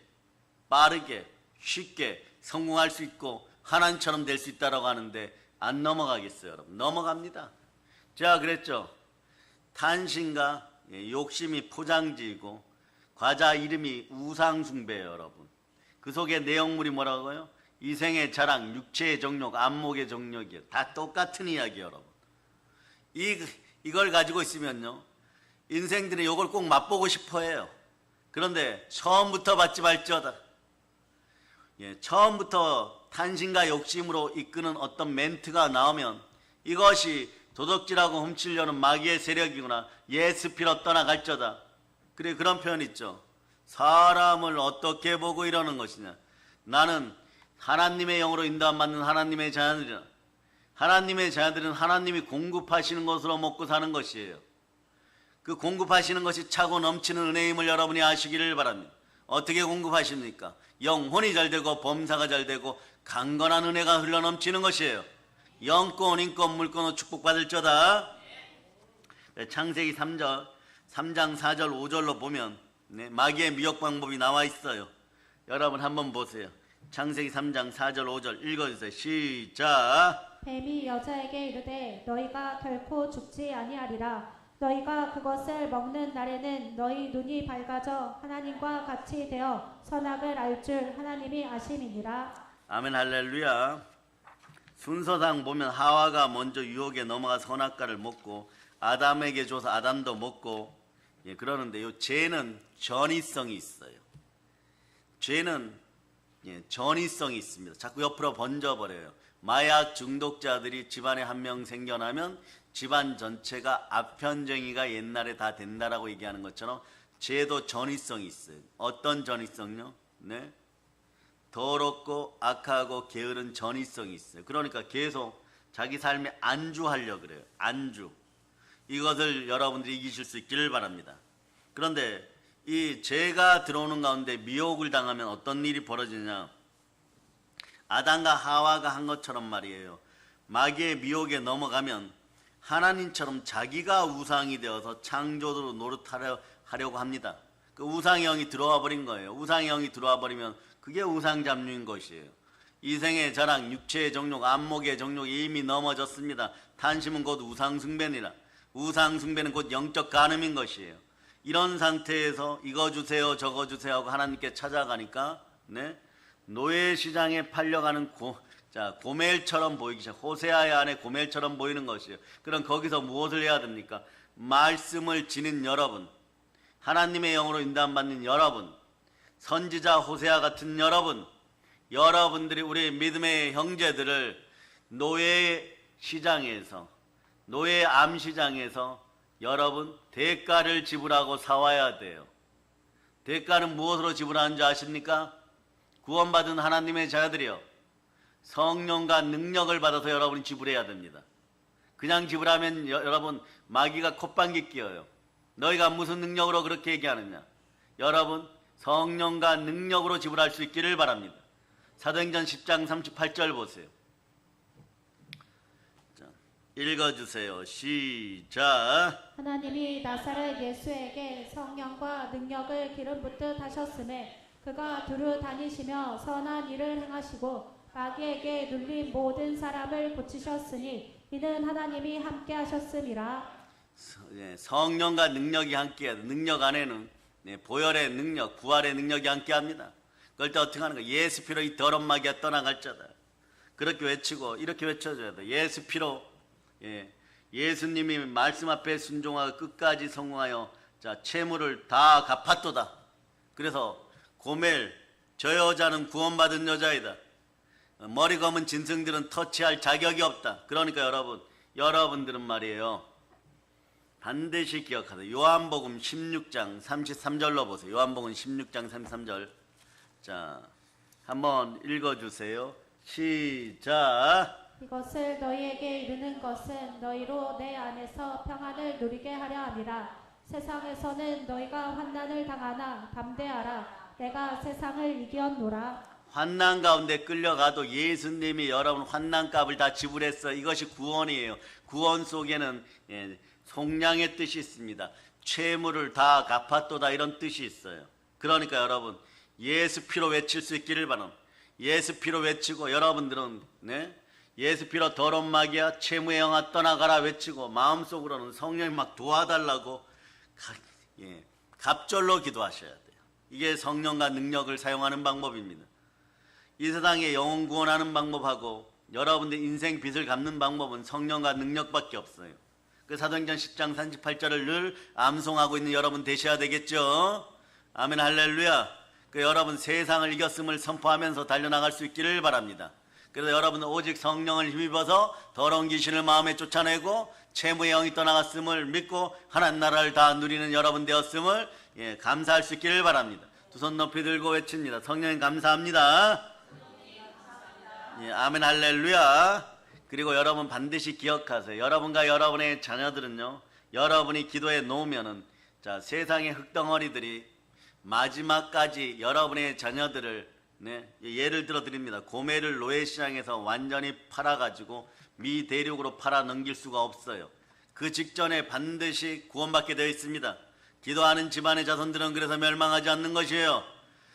빠르게 쉽게 성공할 수 있고 하나님처럼 될 수 있다라고 하는데 안 넘어가겠어요. 여러분, 넘어갑니다. 제가 그랬죠. 탄신과 욕심이 포장지이고 과자 이름이 우상숭배예요. 여러분, 그 속에 내용물이 뭐라고요? 이생의 자랑, 육체의 정욕, 안목의 정욕이에요. 다 똑같은 이야기예요. 여러분, 이걸 가지고 있으면요, 인생들이 이걸 꼭 맛보고 싶어해요. 그런데 처음부터 받지 말지어다. 처음부터 탄신과 욕심으로 이끄는 어떤 멘트가 나오면 이것이 도둑질하고 훔치려는 마귀의 세력이구나, 예수 피로 떠나갈저다. 그래, 그런 표현 있죠. 사람을 어떻게 보고 이러는 것이냐. 나는 하나님의 영으로 인도받는 하나님의 자녀들이라. 하나님의 자녀들은 하나님이 공급하시는 것으로 먹고 사는 것이에요. 그 공급하시는 것이 차고 넘치는 은혜임을 여러분이 아시기를 바랍니다. 어떻게 공급하십니까? 영혼이 잘되고 범사가 잘되고 강건한 은혜가 흘러넘치는 것이에요. 영권, 인권, 물권으로 축복받을 저다. 창세기 3장 4절 5절로 보면 마귀의 미혹 방법이 나와 있어요. 여러분 한번 보세요. 창세기 3장 4절 5절 읽어주세요. 시작. 뱀이 여자에게 이르되 너희가 결코 죽지 아니하리라. 너희가 그것을 먹는 날에는 너희 눈이 밝아져 하나님과 같이 되어 선악을 알 줄 하나님이 아심이니라. 아멘, 할렐루야. 순서상 보면 하와가 먼저 유혹에 넘어가 선악과를 먹고 아담에게 줘서 아담도 먹고, 그러는데 요 죄는 전이성이 있어요. 죄는 전이성이 있습니다. 자꾸 옆으로 번져버려요. 마약 중독자들이 집안에 한 명 생겨나면 집안 전체가 아편쟁이가 옛날에 다 된다라고 얘기하는 것처럼 죄도 전이성이 있어요. 어떤 전이성요? 네, 더럽고 악하고 게으른 전이성이 있어요. 그러니까 계속 자기 삶에 안주하려고 그래요. 안주. 이것을 여러분들이 이기실 수 있기를 바랍니다. 그런데 이 죄가 들어오는 가운데 미혹을 당하면 어떤 일이 벌어지냐. 아담과 하와가 한 것처럼 말이에요. 마귀의 미혹에 넘어가면 하나님처럼 자기가 우상이 되어서 창조주로 노릇하려고 합니다. 그 우상의 영이 들어와 버린 거예요. 우상의 영이 들어와 버리면 그게 우상 잡류인 것이에요. 이생의 자랑, 육체의 정욕, 안목의 정욕이 이미 넘어졌습니다. 탄심은 곧 우상 숭배니라. 우상 숭배는 곧 영적 간음인 것이에요. 이런 상태에서 이거 주세요 저거 주세요 하고 하나님께 찾아가니까 노예 시장에 팔려가는 고멜처럼 보이기 시작. 호세아의 안에 고멜처럼 보이는 것이에요. 그럼 거기서 무엇을 해야 됩니까? 말씀을 지닌 여러분, 하나님의 영으로 인도받는 여러분, 선지자 호세아 같은 여러분, 여러분들이 우리 믿음의 형제들을 노예 시장에서, 노예 암시장에서 여러분 대가를 지불하고 사와야 돼요. 대가는 무엇으로 지불하는 줄 아십니까? 구원받은 하나님의 자녀들이요, 성령과 능력을 받아서 여러분이 지불해야 됩니다. 그냥 지불하면 여러분 마귀가 콧방귀 뀌어요. 너희가 무슨 능력으로 그렇게 얘기하느냐. 여러분 성령과 능력으로 지불할 수 있기를 바랍니다. 사도행전 10장 38절 보세요. 자, 읽어주세요. 시작. 하나님이 나사렛 예수에게 성령과 능력을 기름 붓듯 하셨음에 그가 두루 다니시며 선한 일을 행하시고 마귀에게 눌린 모든 사람을 고치셨으니 이는 하나님이 함께 하셨음이라. 성령과 능력이 함께해야 돼. 능력 안에는 보혈의 능력, 부활의 능력이 함께합니다. 그럴 때 어떻게 하는 거야? 예수 피로 이 더러운 마귀가 떠나갈자다. 그렇게 외치고 이렇게 외쳐줘야 돼. 예수 피로, 예수님이 말씀 앞에 순종하고 끝까지 성공하여 채무를 다 갚았도다. 그래서 고멜, 저 여자는 구원받은 여자이다. 머리 검은 짐승들은 터치할 자격이 없다. 그러니까 여러분들은 말이에요, 반드시 기억하세요. 요한복음 16장 33절로 보세요. 요한복음 16장 33절. 자, 한번 읽어주세요. 시작. 이것을 너희에게 이르는 것은 너희로 내 안에서 평안을 누리게 하려 함이라. 세상에서는 너희가 환난을 당하나 담대하라. 내가 세상을 이겼노라. 환난 가운데 끌려가도 예수님이 여러분 환난값을 다 지불했어. 이것이 구원이에요. 구원 속에는 속량의 뜻이 있습니다. 채무를 다 갚았도다 이런 뜻이 있어요. 그러니까 여러분 예수 피로 외칠 수 있기를 바랍니다. 예수 피로 외치고 여러분들은 예수 피로 더러운 마귀야 채무의 영아 떠나가라 외치고 마음속으로는 성령이 막 도와달라고 갑절로 기도하셔야 돼요. 이게 성령과 능력을 사용하는 방법입니다. 이 세상에 영혼 구원하는 방법하고 여러분들 인생 빚을 갚는 방법은 성령과 능력밖에 없어요. 그 사도행전 10장 38절을 늘 암송하고 있는 여러분 되셔야 되겠죠. 아멘 할렐루야. 그 여러분 세상을 이겼음을 선포하면서 달려나갈 수 있기를 바랍니다. 그래서 여러분은 오직 성령을 힘입어서 더러운 귀신을 마음에 쫓아내고 채무의 영이 떠나갔음을 믿고 하나님 나라를 다 누리는 여러분 되었음을 감사할 수 있기를 바랍니다. 두 손 높이 들고 외칩니다. 성령님 감사합니다. 아멘 할렐루야. 그리고 여러분 반드시 기억하세요. 여러분과 여러분의 자녀들은요, 여러분이 기도해 놓으면은 세상의 흙덩어리들이 마지막까지 여러분의 자녀들을 예를 들어 드립니다. 고메를 노예시장에서 완전히 팔아가지고 미 대륙으로 팔아 넘길 수가 없어요. 그 직전에 반드시 구원받게 되어 있습니다. 기도하는 집안의 자손들은 그래서 멸망하지 않는 것이에요.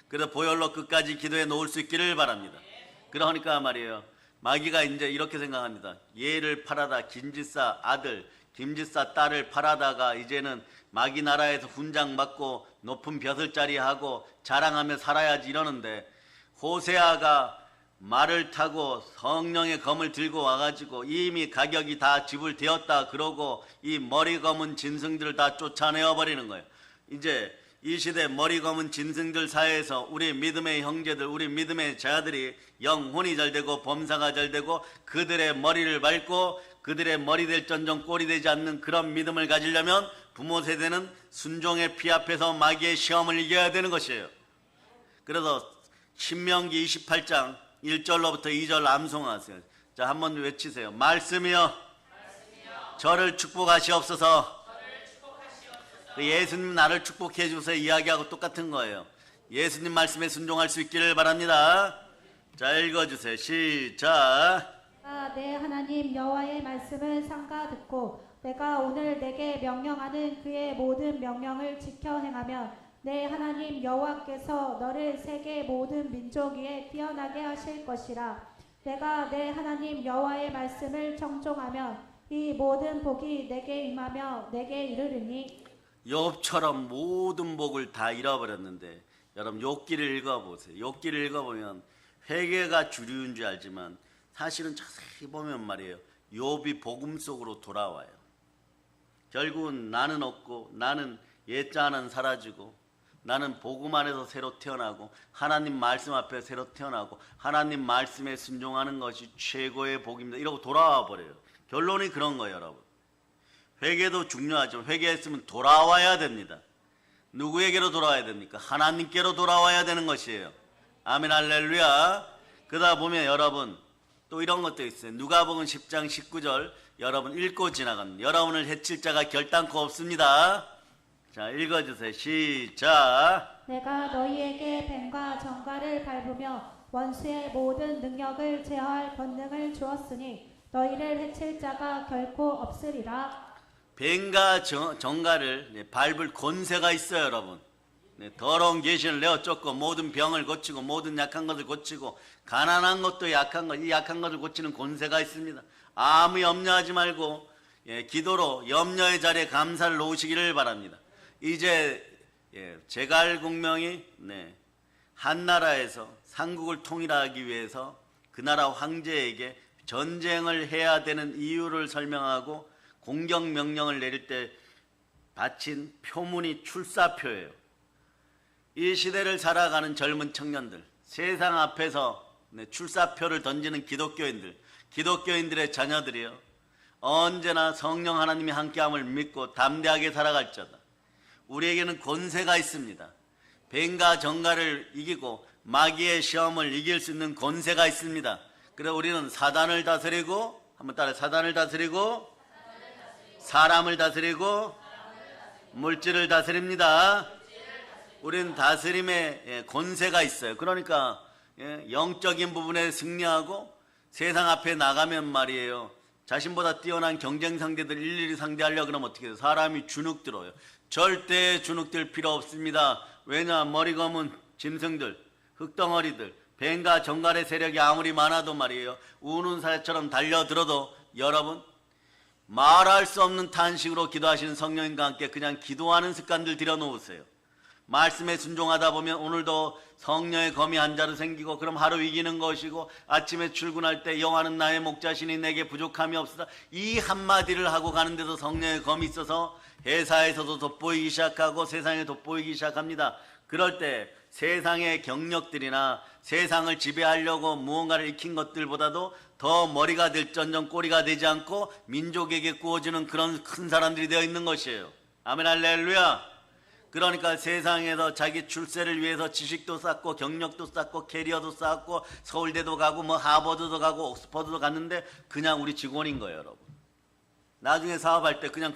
그래서 보혈로 끝까지 기도해 놓을 수 있기를 바랍니다. 그러니까 말이에요. 마귀가 이제 이렇게 생각합니다. 얘를 팔아다 김지사 아들, 김지사 딸을 팔아다가 이제는 마귀 나라에서 훈장받고 높은 벼슬자리 하고 자랑하며 살아야지 이러는데, 호세아가 말을 타고 성령의 검을 들고 와가지고 이미 가격이 다 지불되었다 그러고 이 머리 검은 짐승들을 다 쫓아내어 버리는 거예요. 이제 이 시대 머리 검은 짐승들 사이에서 우리 믿음의 형제들, 우리 믿음의 자들이 영혼이 잘되고 범사가 잘되고 그들의 머리를 밟고 그들의 머리 될 전정 꼴이 되지 않는 그런 믿음을 가지려면 부모 세대는 순종의 피 앞에서 마귀의 시험을 이겨야 되는 것이에요. 그래서 신명기 28장 1절로부터 2절 암송하세요. 자, 한번 외치세요. 말씀이여 저를 축복하시옵소서. 예수님 나를 축복해 주세요 이야기하고 똑같은 거예요. 예수님 말씀에 순종할 수 있기를 바랍니다. 자, 읽어주세요. 시작. 내 하나님 여호와의 말씀을 삼가 듣고 내가 오늘 내게 명령하는 그의 모든 명령을 지켜 행하면 내 하나님 여호와께서 너를 세계 모든 민족 위에 뛰어나게 하실 것이라. 내가 내 하나님 여호와의 말씀을 청종하면 이 모든 복이 내게 임하며 내게 이르르니. 욥처럼 모든 복을 다 잃어버렸는데 여러분 욥기를 읽어보세요. 욥기를 읽어보면 회개가 주류인 줄 알지만 사실은 자세히 보면 말이에요. 욥이 복음 속으로 돌아와요. 결국은 나는 없고 나는 옛자는 사라지고 나는 복음 안에서 새로 태어나고 하나님 말씀 앞에 새로 태어나고 하나님 말씀에 순종하는 것이 최고의 복입니다. 이러고 돌아와 버려요. 결론이 그런 거예요, 여러분. 회개도 중요하지만 회개했으면 돌아와야 됩니다. 누구에게로 돌아와야 됩니까? 하나님께로 돌아와야 되는 것이에요. 아멘 할렐루야. 그러다 보면 여러분 또 이런 것도 있어요. 누가복음 10장 19절 여러분 읽고 지나갑니다. 여러분을 해칠 자가 결단코 없습니다. 자, 읽어주세요. 시작. 내가 너희에게 뱀과 정갈을 밟으며 원수의 모든 능력을 제어할 권능을 주었으니 너희를 해칠 자가 결코 없으리라. 뱀과 정갈을 밟을 권세가 있어요, 여러분. 더러운 귀신을 내어 쫓고 모든 병을 고치고 모든 약한 것을 고치고 가난한 것도 약한 것, 이 약한 것을 고치는 권세가 있습니다. 아무 염려하지 말고 기도로 염려의 자리에 감사를 놓으시기를 바랍니다. 이제 제갈공명이 한 나라에서 삼국을 통일하기 위해서 그 나라 황제에게 전쟁을 해야 되는 이유를 설명하고 공격 명령을 내릴 때 바친 표문이 출사표예요. 이 시대를 살아가는 젊은 청년들, 세상 앞에서 출사표를 던지는 기독교인들, 기독교인들의 자녀들이요, 언제나 성령 하나님이 함께함을 믿고 담대하게 살아갈지어다. 우리에게는 권세가 있습니다. 뱀과 정갈을 이기고 마귀의 시험을 이길 수 있는 권세가 있습니다. 그래서 우리는 사단을 다스리고, 한번 따라, 사단을 다스리고 사람을 다스리고 물질을 다스립니다. 우리는 다스림의 권세가 있어요. 그러니까 영적인 부분에 승리하고 세상 앞에 나가면 말이에요, 자신보다 뛰어난 경쟁 상대들 일일이 상대하려고 그러면 어떻게 해요? 사람이 주눅 들어요. 절대 주눅들 필요 없습니다. 왜냐? 머리 검은 짐승들, 흙덩어리들, 뱀과 정갈의 세력이 아무리 많아도 말이에요, 우는 사자처럼 달려들어도 여러분, 말할 수 없는 탄식으로 기도하시는 성령님과 함께 그냥 기도하는 습관들 들여놓으세요. 말씀에 순종하다 보면 오늘도 성령의 검이 한 자루 생기고, 그럼 하루 이기는 것이고, 아침에 출근할 때 여호와는 나의 목자시니 내게 부족함이 없으다, 이 한마디를 하고 가는데도 성령의 검이 있어서 회사에서도 돋보이기 시작하고 세상에 돋보이기 시작합니다. 그럴 때 세상의 경력들이나 세상을 지배하려고 무언가를 익힌 것들보다도 더 머리가 될전정 꼬리가 되지 않고 민족에게 구워주는 그런 큰 사람들이 되어 있는 것이에요. 아멘, 할렐루야. 그러니까 세상에서 자기 출세를 위해서 지식도 쌓고 경력도 쌓고 캐리어도 쌓고 서울대도 가고 뭐 하버드도 가고 옥스퍼드도 갔는데 그냥 우리 직원인 거예요, 여러분. 나중에 사업할 때 그냥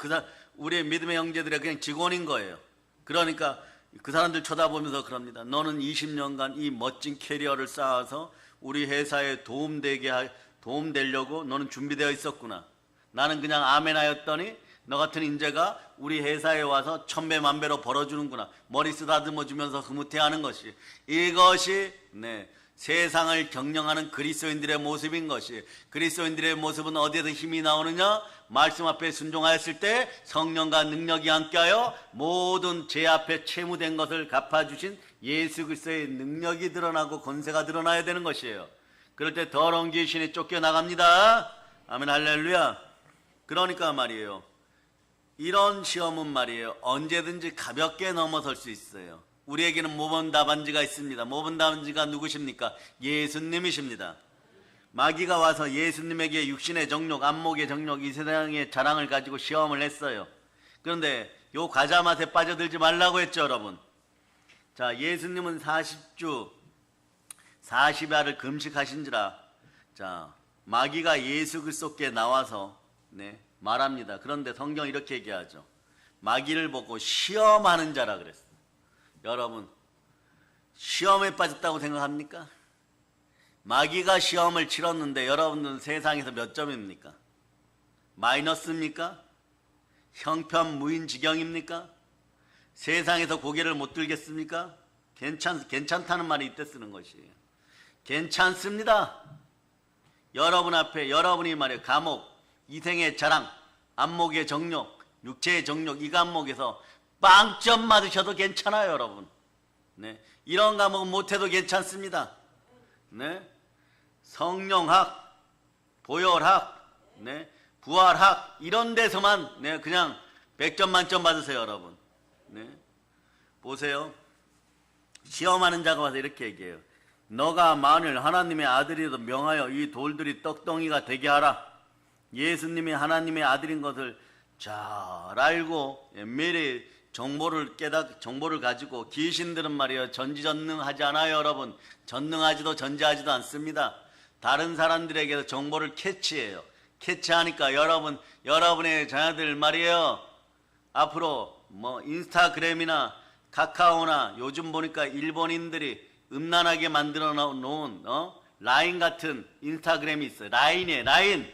우리의 믿음의 형제들의 그냥 직원인 거예요. 그러니까 그 사람들 쳐다보면서 그럽니다. 너는 20년간 이 멋진 캐리어를 쌓아서 우리 회사에 도움되려고 너는 준비되어 있었구나. 나는 그냥 아멘하였더니 너 같은 인재가 우리 회사에 와서 천배만배로 벌어주는구나. 머리 쓰다듬어 주면서 흐뭇해하는 것이, 이것이 세상을 경영하는 그리스도인들의 모습인 것이. 그리스도인들의 모습은 어디에서 힘이 나오느냐? 말씀 앞에 순종하였을 때 성령과 능력이 함께하여 모든 제 앞에 채무된 것을 갚아주신 예수 그리스도의 능력이 드러나고 권세가 드러나야 되는 것이에요. 그럴 때 더러운 귀신이 쫓겨나갑니다. 아멘, 할렐루야. 그러니까 말이에요, 이런 시험은 말이에요, 언제든지 가볍게 넘어설 수 있어요. 우리에게는 모범 답안지가 있습니다. 모범 답안지가 누구십니까? 예수님이십니다. 마귀가 와서 예수님에게 육신의 정욕, 안목의 정욕, 이 세상의 자랑을 가지고 시험을 했어요. 그런데 요 과자 맛에 빠져들지 말라고 했죠, 여러분. 자, 예수님은 40주 40야를 금식하신지라, 자, 마귀가 예수 그리스도께 나와서 말합니다. 그런데 성경 이렇게 얘기하죠. 마귀를 보고 시험하는 자라 그랬어요. 여러분, 시험에 빠졌다고 생각합니까? 마귀가 시험을 치렀는데 여러분들은 세상에서 몇 점입니까? 마이너스입니까? 형편무인지경입니까? 세상에서 고개를 못 들겠습니까? 괜찮다는 말이 이때 쓰는 것이에요. 괜찮습니다. 여러분 앞에 여러분이 말이에요, 감옥, 이생의 자랑, 안목의 정욕, 육체의 정욕, 이 감옥에서 빵점 맞으셔도 괜찮아요, 여러분. 이런 과목은 못해도 괜찮습니다. 성령학, 보혈학, 부활학, 이런 데서만 그냥 100점 만점 받으세요, 여러분. 보세요. 시험하는 자가 와서 이렇게 얘기해요. 너가 만일 하나님의 아들이라도 명하여 이 돌들이 떡덩이가 되게 하라. 예수님이 하나님의 아들인 것을 잘 알고 미리 정보를 가지고, 귀신들은 말이에요, 전지전능하지 않아요, 여러분. 전능하지도 전지하지도 않습니다. 다른 사람들에게서 정보를 캐치해요. 캐치하니까 여러분의 자녀들 말이에요, 앞으로 뭐 인스타그램이나 카카오나 요즘 보니까 일본인들이 음란하게 만들어 놓은 라인 같은 인스타그램이 있어요. 라인이에요, 라인.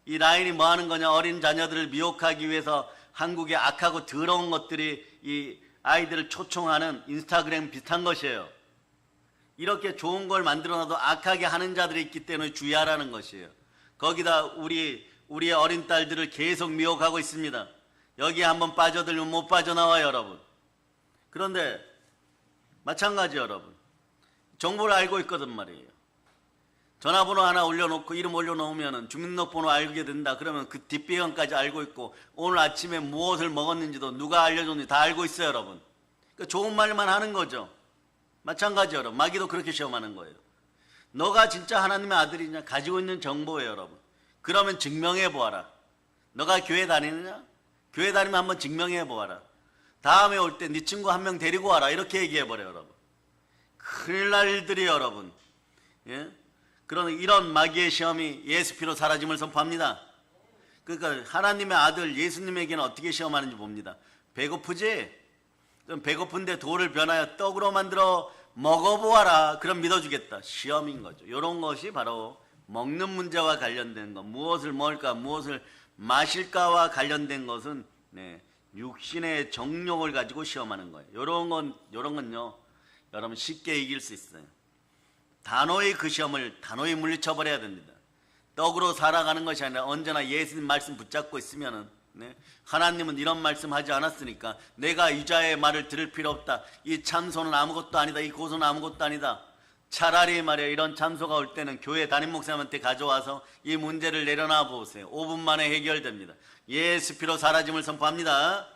이 라인이 뭐 하는 거냐? 어린 자녀들을 미혹하기 위해서 한국의 악하고 더러운 것들이 이 아이들을 초청하는 인스타그램 비슷한 것이에요. 이렇게 좋은 걸 만들어놔도 악하게 하는 자들이 있기 때문에 주의하라는 것이에요. 거기다 우리의 어린 딸들을 계속 미혹하고 있습니다. 여기에 한번 빠져들면 못 빠져나와요, 여러분. 그런데 마찬가지, 여러분. 정보를 알고 있거든 말이에요. 전화번호 하나 올려놓고 이름 올려놓으면 주민등록번호 알게 된다. 그러면 그 뒷배경까지 알고 있고, 오늘 아침에 무엇을 먹었는지도 누가 알려줬는지 다 알고 있어요, 여러분. 그러니까 좋은 말만 하는 거죠. 마찬가지, 여러분. 마귀도 그렇게 시험하는 거예요. 너가 진짜 하나님의 아들이냐? 가지고 있는 정보예요, 여러분. 그러면 증명해 보아라. 너가 교회 다니느냐? 교회 다니면 한번 증명해 보아라. 다음에 올 때 네 친구 한 명 데리고 와라. 이렇게 얘기해 버려요, 여러분. 큰일 날 일들이 여러분. 예? 그런 이런 마귀의 시험이 예수 피로 사라짐을 선포합니다. 그러니까 하나님의 아들 예수님에게는 어떻게 시험하는지 봅니다. 배고프지? 그럼 배고픈데 돌을 변하여 떡으로 만들어 먹어보아라. 그럼 믿어주겠다. 시험인 거죠. 이런 것이 바로 먹는 문제와 관련된 것, 무엇을 먹을까, 무엇을 마실까와 관련된 것은 육신의 정욕을 가지고 시험하는 거예요. 이런 건요, 여러분 쉽게 이길 수 있어요. 단호히 그 시험을 단호히 물리쳐버려야 됩니다. 떡으로 살아가는 것이 아니라 언제나 예수님 말씀 붙잡고 있으면은, 하나님은 이런 말씀 하지 않았으니까 내가 유자의 말을 들을 필요 없다. 이 참소는 아무것도 아니다. 이 고소는 아무것도 아니다. 차라리 말이야, 이런 참소가 올 때는 교회 담임 목사님한테 가져와서 이 문제를 내려놔 보세요. 5분 만에 해결됩니다. 예수 피로 사라짐을 선포합니다.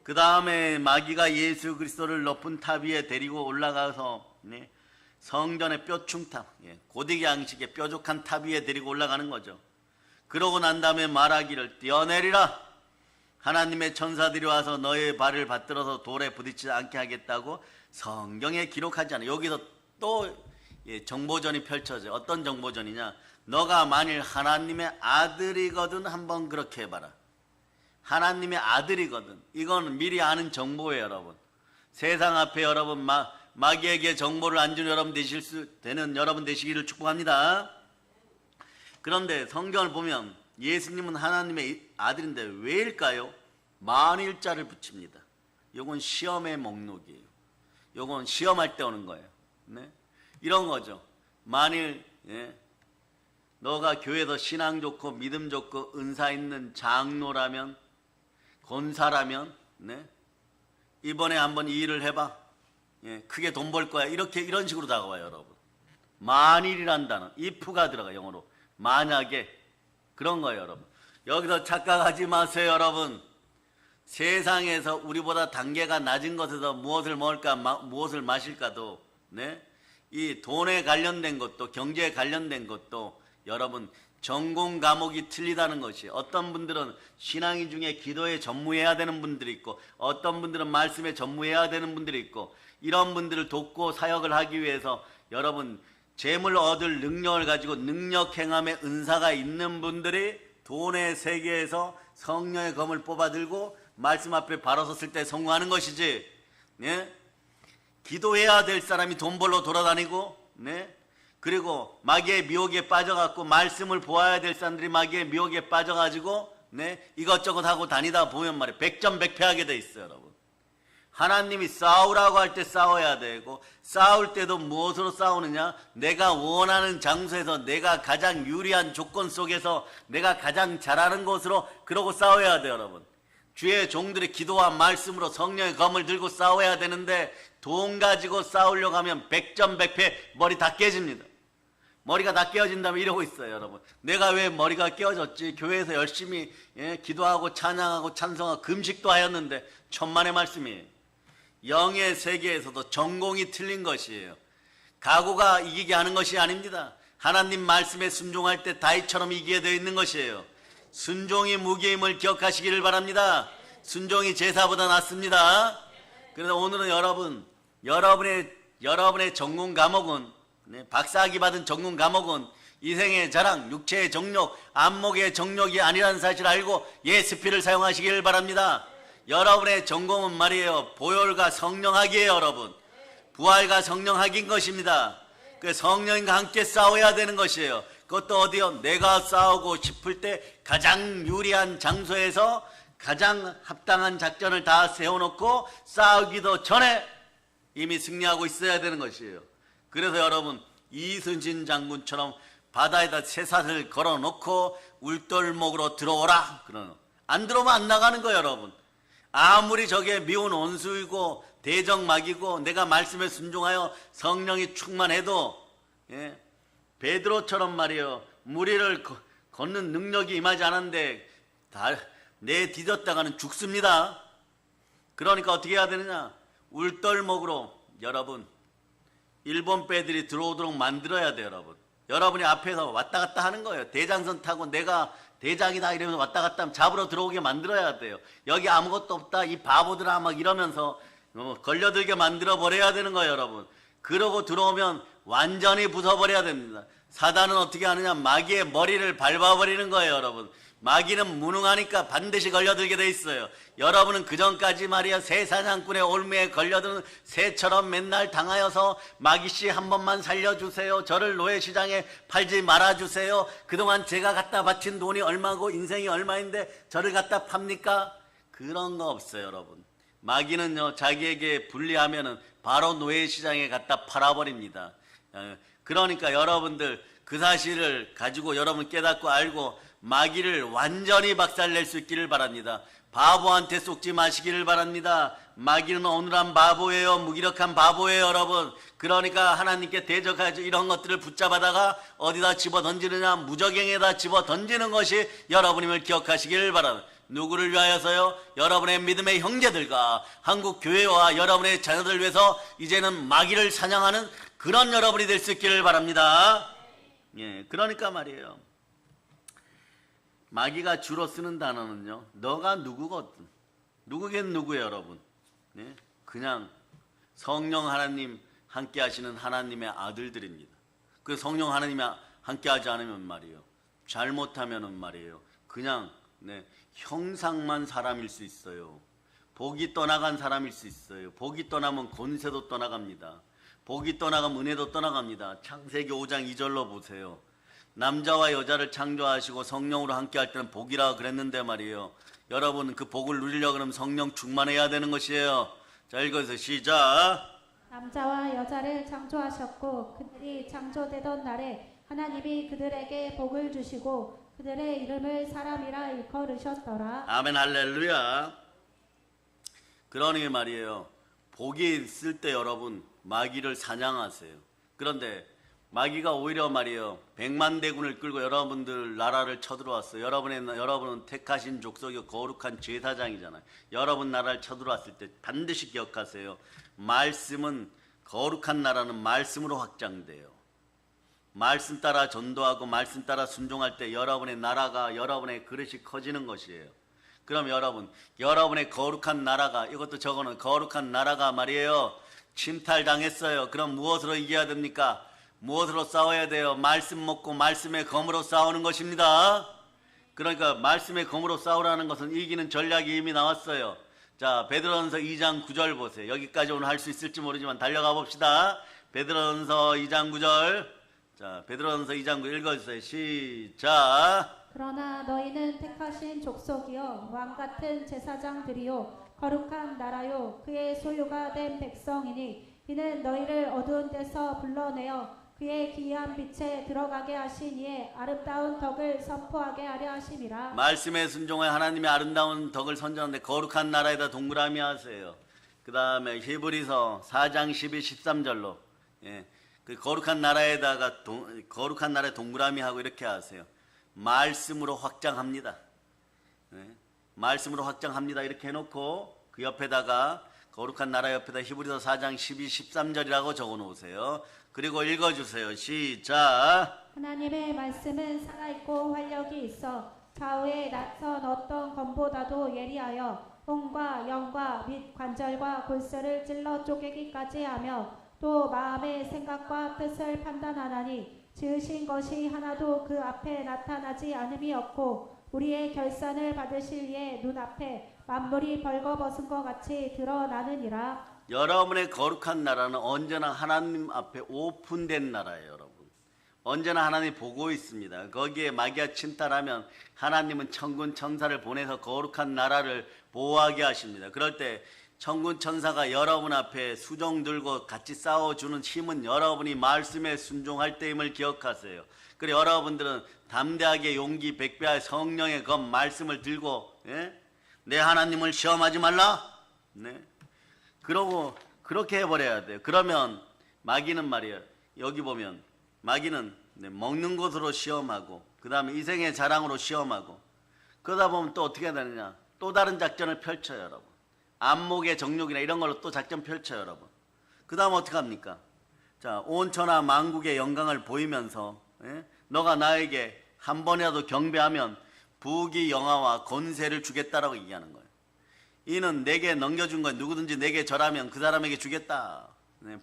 그 다음에 마귀가 예수 그리스도를 높은 탑 위에 데리고 올라가서 성전의 뼈충탑, 고딕 양식의 뾰족한 탑 위에 데리고 올라가는 거죠. 그러고 난 다음에 말하기를 뛰어내리라. 하나님의 천사들이 와서 너의 발을 받들어서 돌에 부딪히지 않게 하겠다고 성경에 기록하지 않아요. 여기서 또 정보전이 펼쳐져요. 어떤 정보전이냐? 너가 만일 하나님의 아들이거든 한번 그렇게 해봐라. 하나님의 아들이거든. 이건 미리 아는 정보예요, 여러분. 세상 앞에 여러분 마귀에게 정보를 안 주는 여러분 되실 수 되는 여러분 되시기를 축복합니다. 그런데 성경을 보면 예수님은 하나님의 아들인데 왜일까요? 만일자를 붙입니다. 이건 시험의 목록이에요. 이건 시험할 때 오는 거예요. 이런 거죠. 만일 너가 교회에서 신앙 좋고 믿음 좋고 은사 있는 장로라면, 권사라면 이번에 한번 이 일을 해봐. 크게 돈 벌 거야. 이런 식으로 다가와요, 여러분. 만일이란 단어, if가 들어가, 영어로. 만약에. 그런 거예요, 여러분. 여기서 착각하지 마세요, 여러분. 세상에서 우리보다 단계가 낮은 것에서 무엇을 먹을까, 무엇을 마실까도, 이 돈에 관련된 것도, 경제에 관련된 것도, 여러분, 전공 과목이 틀리다는 것이, 어떤 분들은 신앙인 중에 기도에 전무해야 되는 분들이 있고, 어떤 분들은 말씀에 전무해야 되는 분들이 있고, 이런 분들을 돕고 사역을 하기 위해서 여러분 재물 얻을 능력을 가지고 능력 행함의 은사가 있는 분들이 돈의 세계에서 성령의 검을 뽑아들고 말씀 앞에 바로 섰을 때 성공하는 것이지, 기도해야 될 사람이 돈 벌러 돌아다니고, 그리고 마귀의 미혹에 빠져갖고 말씀을 보아야 될 사람들이 마귀의 미혹에 빠져가지고 이것저것 하고 다니다 보면 말이에요, 백전백패하게 돼 있어요, 여러분. 하나님이 싸우라고 할 때 싸워야 되고, 싸울 때도 무엇으로 싸우느냐? 내가 원하는 장소에서, 내가 가장 유리한 조건 속에서, 내가 가장 잘하는 곳으로, 그러고 싸워야 돼요, 여러분. 주의 종들의 기도와 말씀으로 성령의 검을 들고 싸워야 되는데, 돈 가지고 싸우려고 하면 백전백패, 머리 다 깨집니다. 머리가 다 깨어진다면 이러고 있어요, 여러분. 내가 왜 머리가 깨어졌지? 교회에서 열심히 기도하고 찬양하고 찬송하고 금식도 하였는데, 천만의 말씀이에요. 영의 세계에서도 전공이 틀린 것이에요. 각오가 이기게 하는 것이 아닙니다. 하나님 말씀에 순종할 때 다윗처럼 이기게 되어 있는 것이에요. 순종이 무기임을 기억하시기를 바랍니다. 순종이 제사보다 낫습니다. 그래서 오늘은 여러분의 전공 과목은, 박사학위 받은 전공 과목은 이생의 자랑, 육체의 정욕, 안목의 정욕이 아니라는 사실을 알고 예수 피를 사용하시기를 바랍니다. 여러분의 전공은 말이에요, 보혈과 성령학이에요, 여러분. 부활과 성령학인 것입니다. 그 성령과 함께 싸워야 되는 것이에요. 그것도 어디요? 내가 싸우고 싶을 때 가장 유리한 장소에서 가장 합당한 작전을 다 세워놓고 싸우기도 전에 이미 승리하고 있어야 되는 것이에요. 그래서 여러분, 이순신 장군처럼 바다에다 쇠사슬 걸어놓고 울돌목으로 들어오라, 안 들어오면 안 나가는 거예요, 여러분. 아무리 저게 미운 원수이고 대적막이고 내가 말씀에 순종하여 성령이 충만해도, 베드로처럼 말이에요, 무리를 걷는 능력이 임하지 않았는데 다 내디뎠다가는 죽습니다. 그러니까 어떻게 해야 되느냐? 울돌목으로 여러분 일본 배들이 들어오도록 만들어야 돼요, 여러분. 여러분이 앞에서 왔다 갔다 하는 거예요. 대장선 타고 내가 대장이다 이러면서 왔다 갔다 하면 잡으러 들어오게 만들어야 돼요. 여기 아무것도 없다 이 바보들아 막 이러면서 걸려들게 만들어 버려야 되는 거예요, 여러분. 그러고 들어오면 완전히 부숴버려야 됩니다. 사단은 어떻게 하느냐? 마귀의 머리를 밟아버리는 거예요, 여러분. 마귀는 무능하니까 반드시 걸려들게 돼 있어요. 여러분은 그전까지 말이야 새 사냥꾼의 올무에 걸려드는 새처럼 맨날 당하여서 마귀씨 한 번만 살려주세요. 저를 노예시장에 팔지 말아주세요. 그동안 제가 갖다 바친 돈이 얼마고 인생이 얼마인데 저를 갖다 팝니까? 그런 거 없어요, 여러분. 마귀는요 자기에게 불리하면은 바로 노예시장에 갖다 팔아버립니다. 그러니까 여러분들 그 사실을 가지고 여러분 깨닫고 알고 마귀를 완전히 박살낼 수 있기를 바랍니다. 바보한테 속지 마시기를 바랍니다. 마귀는 어눌한 바보예요. 무기력한 바보예요, 여러분. 그러니까 하나님께 대적하죠. 이런 것들을 붙잡아다가 어디다 집어 던지느냐? 무적행에다 집어 던지는 것이 여러분임을 기억하시기를 바랍니다. 누구를 위하여서요? 여러분의 믿음의 형제들과 한국 교회와 여러분의 자녀들 위해서 이제는 마귀를 사냥하는 그런 여러분이 될 수 있기를 바랍니다. 예, 그러니까 말이에요. 마귀가 주로 쓰는 단어는요, 너가 누구거든. 누구긴 누구예요, 여러분. 예? 그냥 성령 하나님 함께 하시는 하나님의 아들들입니다. 그 성령 하나님이 함께 하지 않으면 말이에요. 잘못하면은 말이에요. 그냥 형상만 사람일 수 있어요. 복이 떠나간 사람일 수 있어요. 복이 떠나면 권세도 떠나갑니다. 복이 떠나가면 은혜도 떠나갑니다. 창세기 5장 2절로 보세요. 남자와 여자를 창조하시고 성령으로 함께 할 때는 복이라 그랬는데 말이에요. 여러분 그 복을 누리려고 그러면 성령 충만해야 되는 것이에요. 자, 읽어주세요. 시작. 남자와 여자를 창조하셨고 그들이 창조되던 날에 하나님이 그들에게 복을 주시고 그들의 이름을 사람이라 일컬으셨더라. 아멘 할렐루야. 그러니 말이에요. 복이 있을 때 여러분 마귀를 사냥하세요. 그런데 마귀가 오히려 말이에요. 100만 대군을 끌고 여러분들 나라를 쳐들어왔어요. 여러분은 택하신 족속이 거룩한 제사장이잖아요. 여러분 나라를 쳐들어왔을 때 반드시 기억하세요. 말씀은 거룩한 나라는 말씀으로 확장돼요. 말씀 따라 전도하고 말씀 따라 순종할 때 여러분의 나라가 여러분의 그릇이 커지는 것이에요. 그럼 여러분의 거룩한 나라가 이것도 저거는 거룩한 나라가 말이에요. 침탈당했어요. 그럼 무엇으로 이겨야 됩니까? 무엇으로 싸워야 돼요? 말씀 먹고 말씀의 검으로 싸우는 것입니다. 그러니까 말씀의 검으로 싸우라는 것은 이기는 전략이 이미 나왔어요. 자, 베드로전서 2장 9절 보세요. 여기까지 오늘 할 수 있을지 모르지만 달려가 봅시다. 베드로전서 2장 9절. 자, 베드로전서 2장 9 읽어주세요. 시작. 그러나 너희는 택하신 족속이요 왕같은 제사장들이요 거룩한 나라요 그의 소유가 된 백성이니 이는 너희를 어두운 데서 불러내어 그의 기이한 빛에 들어가게 하신 이의 아름다운 덕을 선포하게 하려 하심이라. 말씀에 순종해 하나님의 아름다운 덕을 선전하는데 거룩한 나라에다 동그라미 하세요. 그 다음에 히브리서 4장 12, 13절로 그 거룩한 나라에다가 거룩한 나라에 동그라미 하고 이렇게 하세요. 말씀으로 확장합니다. 말씀으로 확장합니다. 이렇게 해놓고 그 옆에다가 거룩한 나라 옆에다 히브리서 4장 12, 13절이라고 적어 놓으세요. 그리고 읽어주세요. 시작. 하나님의 말씀은 살아있고 활력이 있어 좌우에 낯선 어떤 검보다도 예리하여 혼과 영과 및 관절과 골수를 찔러 쪼개기까지 하며 또 마음의 생각과 뜻을 판단하나니 지으신 것이 하나도 그 앞에 나타나지 않음이 없고 우리의 결산을 받으실 이의 눈앞에 만물이 벌거벗은 것 같이 드러나느니라. 여러분의 거룩한 나라는 언제나 하나님 앞에 오픈된 나라예요, 여러분. 언제나 하나님 보고 있습니다. 거기에 마귀가 침탈하면 하나님은 천군 천사를 보내서 거룩한 나라를 보호하게 하십니다. 그럴 때 천군 천사가 여러분 앞에 수종 들고 같이 싸워주는 힘은 여러분이 말씀에 순종할 때임을 기억하세요. 그래 여러분들은 담대하게 용기 백배할 성령의 검 말씀을 들고 내 하나님을 시험하지 말라. 그러고 그렇게 해버려야 돼요. 그러면 마귀는 말이에요. 여기 보면 마귀는 먹는 것으로 시험하고 그 다음에 이생의 자랑으로 시험하고 그러다 보면 또 어떻게 되느냐. 또 다른 작전을 펼쳐요, 여러분. 안목의 정욕이나 이런 걸로 또 작전 펼쳐요, 여러분. 그 다음 어떻게 합니까? 자, 온 천하 만국의 영광을 보이면서 너가 나에게 한 번이라도 경배하면 부귀 영화와 권세를 주겠다라고 얘기하는 거예요. 이는 내게 넘겨준 건 누구든지 내게 절하면 그 사람에게 주겠다.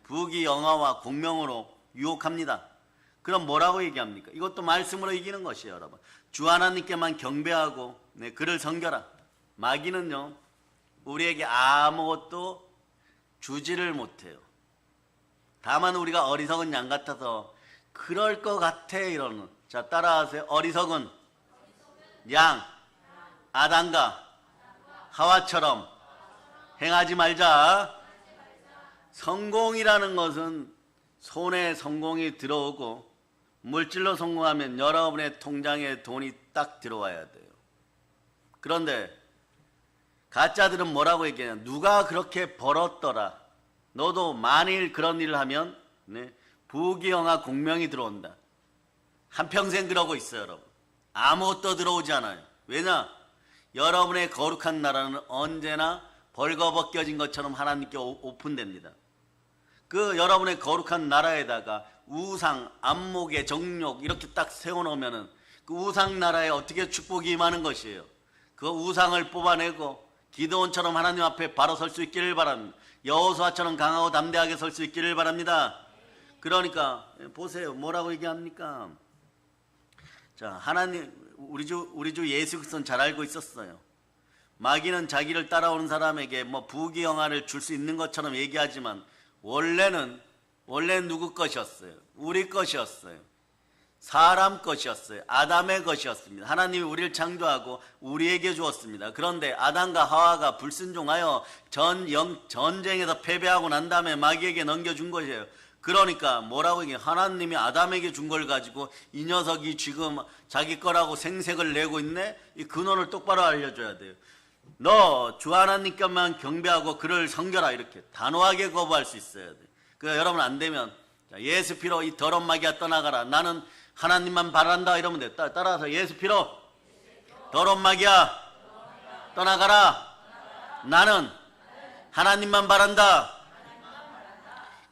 부귀 영화와 공명으로 유혹합니다. 그럼 뭐라고 얘기합니까? 이것도 말씀으로 이기는 것이에요, 여러분. 주 하나님께만 경배하고 그를 섬겨라. 마귀는요, 우리에게 아무것도 주지를 못해요. 다만 우리가 어리석은 양 같아서 그럴 것 같아 이러는. 자, 따라하세요. 어리석은 양, 아담과 하와처럼 행하지 말자. 성공이라는 것은 손에 성공이 들어오고 물질로 성공하면 여러분의 통장에 돈이 딱 들어와야 돼요. 그런데 가짜들은 뭐라고 얘기하냐? 누가 그렇게 벌었더라. 너도 만일 그런 일을 하면 부귀영화 공명이 들어온다. 한평생 그러고 있어요, 여러분. 아무것도 들어오지 않아요. 왜냐? 여러분의 거룩한 나라는 언제나 벌거벗겨진 것처럼 하나님께 오픈됩니다. 그 여러분의 거룩한 나라에다가 우상, 안목의 정욕 이렇게 딱 세워놓으면은 그 우상 나라에 어떻게 축복이 임하는 것이에요. 그 우상을 뽑아내고 기드온처럼 하나님 앞에 바로 설 수 있기를 바랍니다. 여호수아처럼 강하고 담대하게 설 수 있기를 바랍니다. 그러니까 보세요. 뭐라고 얘기합니까? 자, 하나님 우리 주 예수 그리스도는 잘 알고 있었어요. 마귀는 자기를 따라오는 사람에게 뭐 부귀영화를 줄 수 있는 것처럼 얘기하지만 원래는 누구 것이었어요? 우리 것이었어요. 사람 것이었어요. 아담의 것이었습니다. 하나님이 우리를 창조하고 우리에게 주었습니다. 그런데 아담과 하와가 불순종하여 전쟁에서 패배하고 난 다음에 마귀에게 넘겨준 것이에요. 그러니까 뭐라고 얘기해요? 하나님이 아담에게 준 걸 가지고 이 녀석이 지금 자기 거라고 생색을 내고 있네? 이 근원을 똑바로 알려줘야 돼요. 너 주 하나님께만 경배하고 그를 섬겨라. 이렇게 단호하게 거부할 수 있어야 돼. 그러니까 여러분 안 되면 예수 피로 이 더러운 마귀야 떠나가라. 나는 하나님만 바란다 이러면 돼. 따라서 예수 피로 더러운 마귀야 떠나가라. 나는 하나님만 바란다.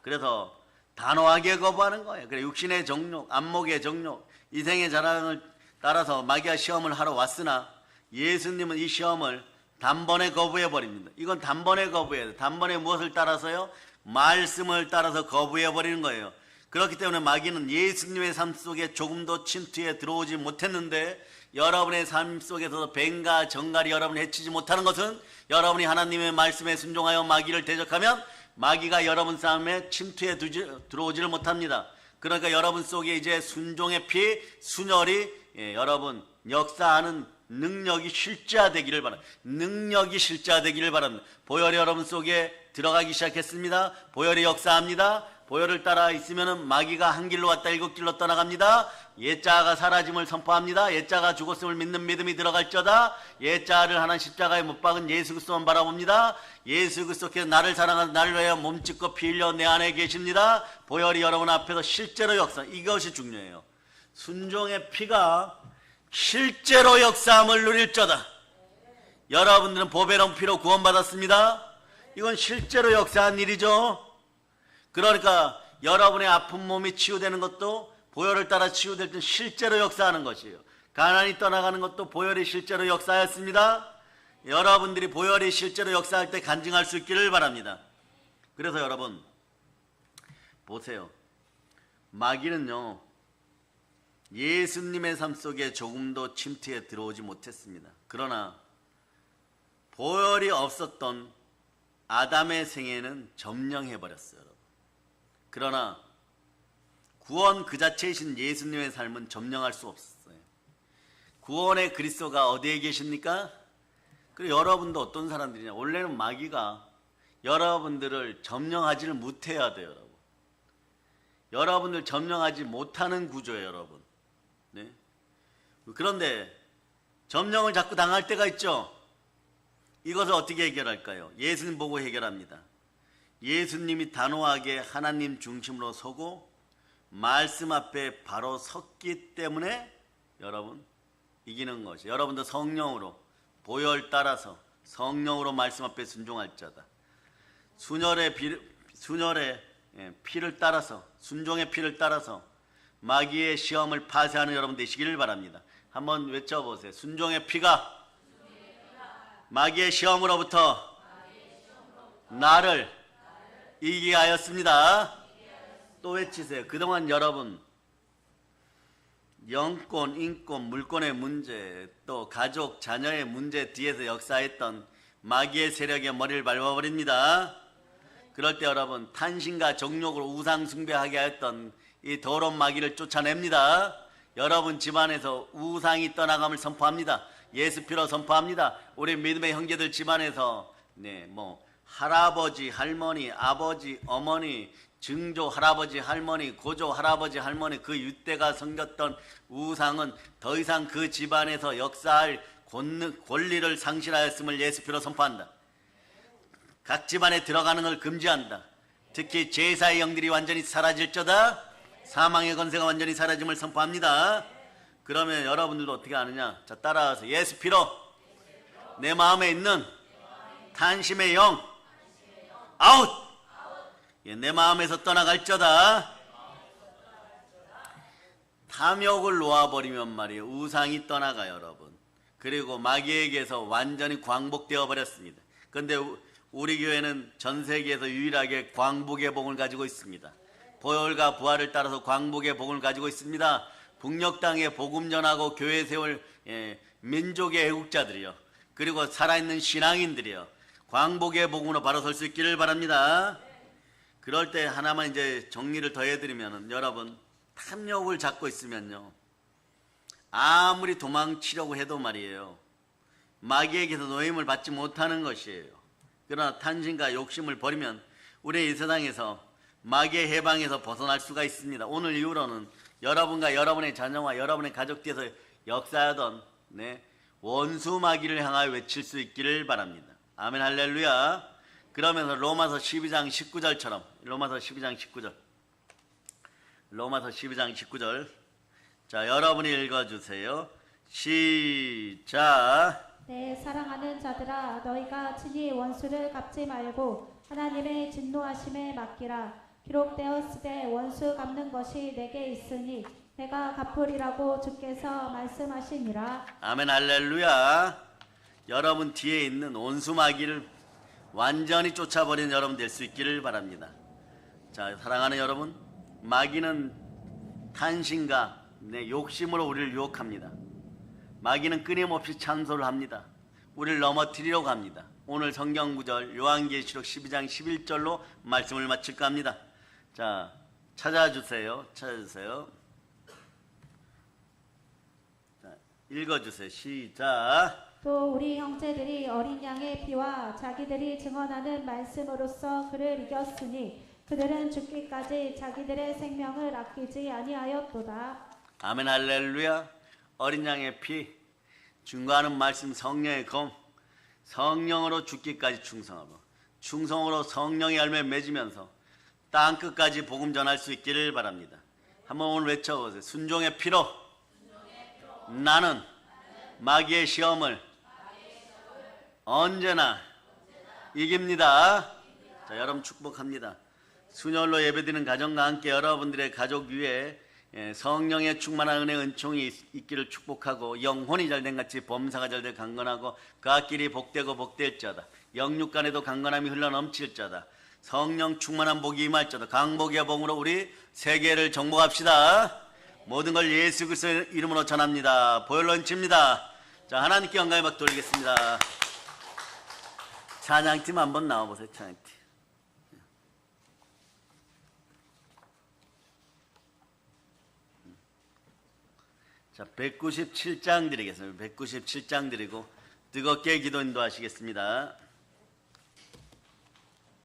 그래서 단호하게 거부하는 거예요. 그래, 육신의 정욕, 안목의 정욕, 이생의 자랑을 따라서 마귀가 시험을 하러 왔으나 예수님은 이 시험을 단번에 거부해 버립니다. 이건 단번에 거부해야 돼요. 단번에 무엇을 따라서요? 말씀을 따라서 거부해 버리는 거예요. 그렇기 때문에 마귀는 예수님의 삶 속에 조금도 침투에 들어오지 못했는데 여러분의 삶 속에서도 뱀과 정갈이 여러분을 해치지 못하는 것은 여러분이 하나님의 말씀에 순종하여 마귀를 대적하면 마귀가 여러분 삶에 침투에 들어오지를 못합니다. 그러니까 여러분 속에 이제 순종의 피, 순혈이 여러분 역사하는 능력이 실제화되기를 바랍니다. 능력이 실제화되기를 바랍니다. 보혈이 여러분 속에 들어가기 시작했습니다. 보혈이 역사합니다. 보혈을 따라 있으면 마귀가 한 길로 왔다 일곱 길로 떠나갑니다. 옛자가 사라짐을 선포합니다. 옛자가 죽었음을 믿는 믿음이 들어갈저다. 옛자를 하나 십자가에 못 박은 예수 그리스도만 바라봅니다. 예수 그리스도께서 나를 사랑하는 나를 위하여 몸짓고 피 흘려 내 안에 계십니다. 보혈이 여러분 앞에서 실제로 역사, 이것이 중요해요. 순종의 피가 실제로 역사함을 누릴저다. 여러분들은 보배로운 피로 구원받았습니다. 이건 실제로 역사한 일이죠. 그러니까 여러분의 아픈 몸이 치유되는 것도 보혈을 따라 치유될 때 실제로 역사하는 것이에요. 가난이 떠나가는 것도 보혈이 실제로 역사하였습니다. 여러분들이 보혈이 실제로 역사할 때 간증할 수 있기를 바랍니다. 그래서 여러분 보세요. 마귀는요 예수님의 삶 속에 조금도 침투에 들어오지 못했습니다. 그러나 보혈이 없었던 아담의 생애는 점령해버렸어요. 여러분. 그러나 구원 그 자체이신 예수님의 삶은 점령할 수 없었어요. 구원의 그리스도가 어디에 계십니까? 그리고 여러분도 어떤 사람들이냐? 원래는 마귀가 여러분들을 점령하지를 못해야 돼요. 여러분. 여러분들 점령하지 못하는 구조예요. 여러분. 네? 그런데 점령을 자꾸 당할 때가 있죠. 이것을 어떻게 해결할까요? 예수님 보고 해결합니다. 예수님이 단호하게 하나님 중심으로 서고 말씀 앞에 바로 섰기 때문에 여러분 이기는 것이. 여러분도 성령으로 보혈 따라서 성령으로 말씀 앞에 순종할 자다. 순혈의 피를 따라서 순종의 피를 따라서 마귀의 시험을 파쇄하는 여러분 되시기를 바랍니다. 한번 외쳐보세요. 순종의 피가 마귀의 시험으로부터 나를 이기게 하였습니다. 또 외치세요. 그동안 여러분 영권, 인권, 물권의 문제, 또 가족, 자녀의 문제 뒤에서 역사했던 마귀의 세력의 머리를 밟아버립니다. 그럴 때 여러분 탄신과 정욕으로 우상 숭배하게 하였던 이 더러운 마귀를 쫓아냅니다. 여러분 집안에서 우상이 떠나감을 선포합니다. 예수 피로 선포합니다. 우리 믿음의 형제들 집안에서 할아버지, 할머니, 아버지, 어머니, 증조 할아버지, 할머니, 고조 할아버지, 할머니 그 윗대가 섬겼던 우상은 더 이상 그 집안에서 역사할 권리를 상실하였음을 예수 피로 선포한다. 각 집안에 들어가는 걸 금지한다. 특히 제사의 영들이 완전히 사라질저다. 사망의 권세가 완전히 사라짐을 선포합니다. 그러면 여러분들도 어떻게 하느냐? 자, 따라와서 예수 피로 내 마음에 있는 탄심의 영 아웃! 내 마음에서 떠나갈저다. 탐욕을 놓아버리면 말이에요. 우상이 떠나가요, 여러분. 그리고 마귀에게서 완전히 광복되어 버렸습니다. 그런데 우리 교회는 전 세계에서 유일하게 광복의 복을 가지고 있습니다. 보혈과 부활을 따라서 광복의 복을 가지고 있습니다. 북녘 땅에 복음 전하고 교회 세울 민족의 애국자들이요. 그리고 살아있는 신앙인들이요. 광복의 복음으로 바로 설 수 있기를 바랍니다. 그럴 때 하나만 이제 정리를 더 해드리면 여러분 탐욕을 잡고 있으면요. 아무리 도망치려고 해도 말이에요. 마귀에게서 노임을 받지 못하는 것이에요. 그러나 탄신과 욕심을 버리면 우리 이 세상에서 마귀의 해방에서 벗어날 수가 있습니다. 오늘 이후로는 여러분과 여러분의 자녀와 여러분의 가족 뒤에서 역사하던 원수 마귀를 향하여 외칠 수 있기를 바랍니다. 아멘 할렐루야. 그러면서 로마서 12장 19절처럼 로마서 12장 19절 자 여러분이 읽어주세요. 시작. 내 사랑하는 자들아 너희가 친히 원수를 갚지 말고 하나님의 진노하심에 맡기라. 기록되었으되 원수 갚는 것이 내게 있으니 내가 갚으리라고 주께서 말씀하시니라. 아멘 할렐루야. 여러분 뒤에 있는 원수 마귀를 완전히 쫓아버리는 여러분 될 수 있기를 바랍니다. 자 사랑하는 여러분, 마귀는 탄신과 욕심으로 우리를 유혹합니다. 마귀는 끊임없이 찬소를 합니다. 우리를 넘어뜨리려고 합니다. 오늘 성경 구절 요한계시록 12장 11절로 말씀을 마칠까 합니다. 자 찾아주세요. 자, 읽어주세요. 시작. 또 우리 형제들이 어린 양의 피와 자기들이 증언하는 말씀으로써 그를 이겼으니 그들은 죽기까지 자기들의 생명을 아끼지 아니하였도다. 아멘 할렐루야. 어린 양의 피, 증거하는 말씀, 성령의 검, 성령으로 죽기까지 충성하고 충성으로 성령의 열매 맺으면서 땅끝까지 복음 전할 수 있기를 바랍니다. 한번 오늘 외쳐보세요. 순종의 피로 나는 마귀의 시험을 언제나 이깁니다. 자, 여러분 축복합니다. 순혈로 예배드리는 가정과 함께 여러분들의 가족 위에 성령의 충만한 은혜 은총이 있기를 축복하고 영혼이 잘된 같이 범사가 잘되고 강건하고 그 앞길이 복되고 복될자다. 영육간에도 강건함이 흘러넘칠자다. 성령 충만한 복이 임할자다. 강복의 복으로 우리 세계를 정복합시다. 모든 걸 예수 그리스도의 이름으로 전합니다. 보혈로 얹힙니다. 자 하나님께 영광의 박 돌리겠습니다. 찬양팀 한번 나와보세요. 찬양팀. 자 197장 드리겠습니다. 197장 드리고 뜨겁게 기도 인도하시겠습니다.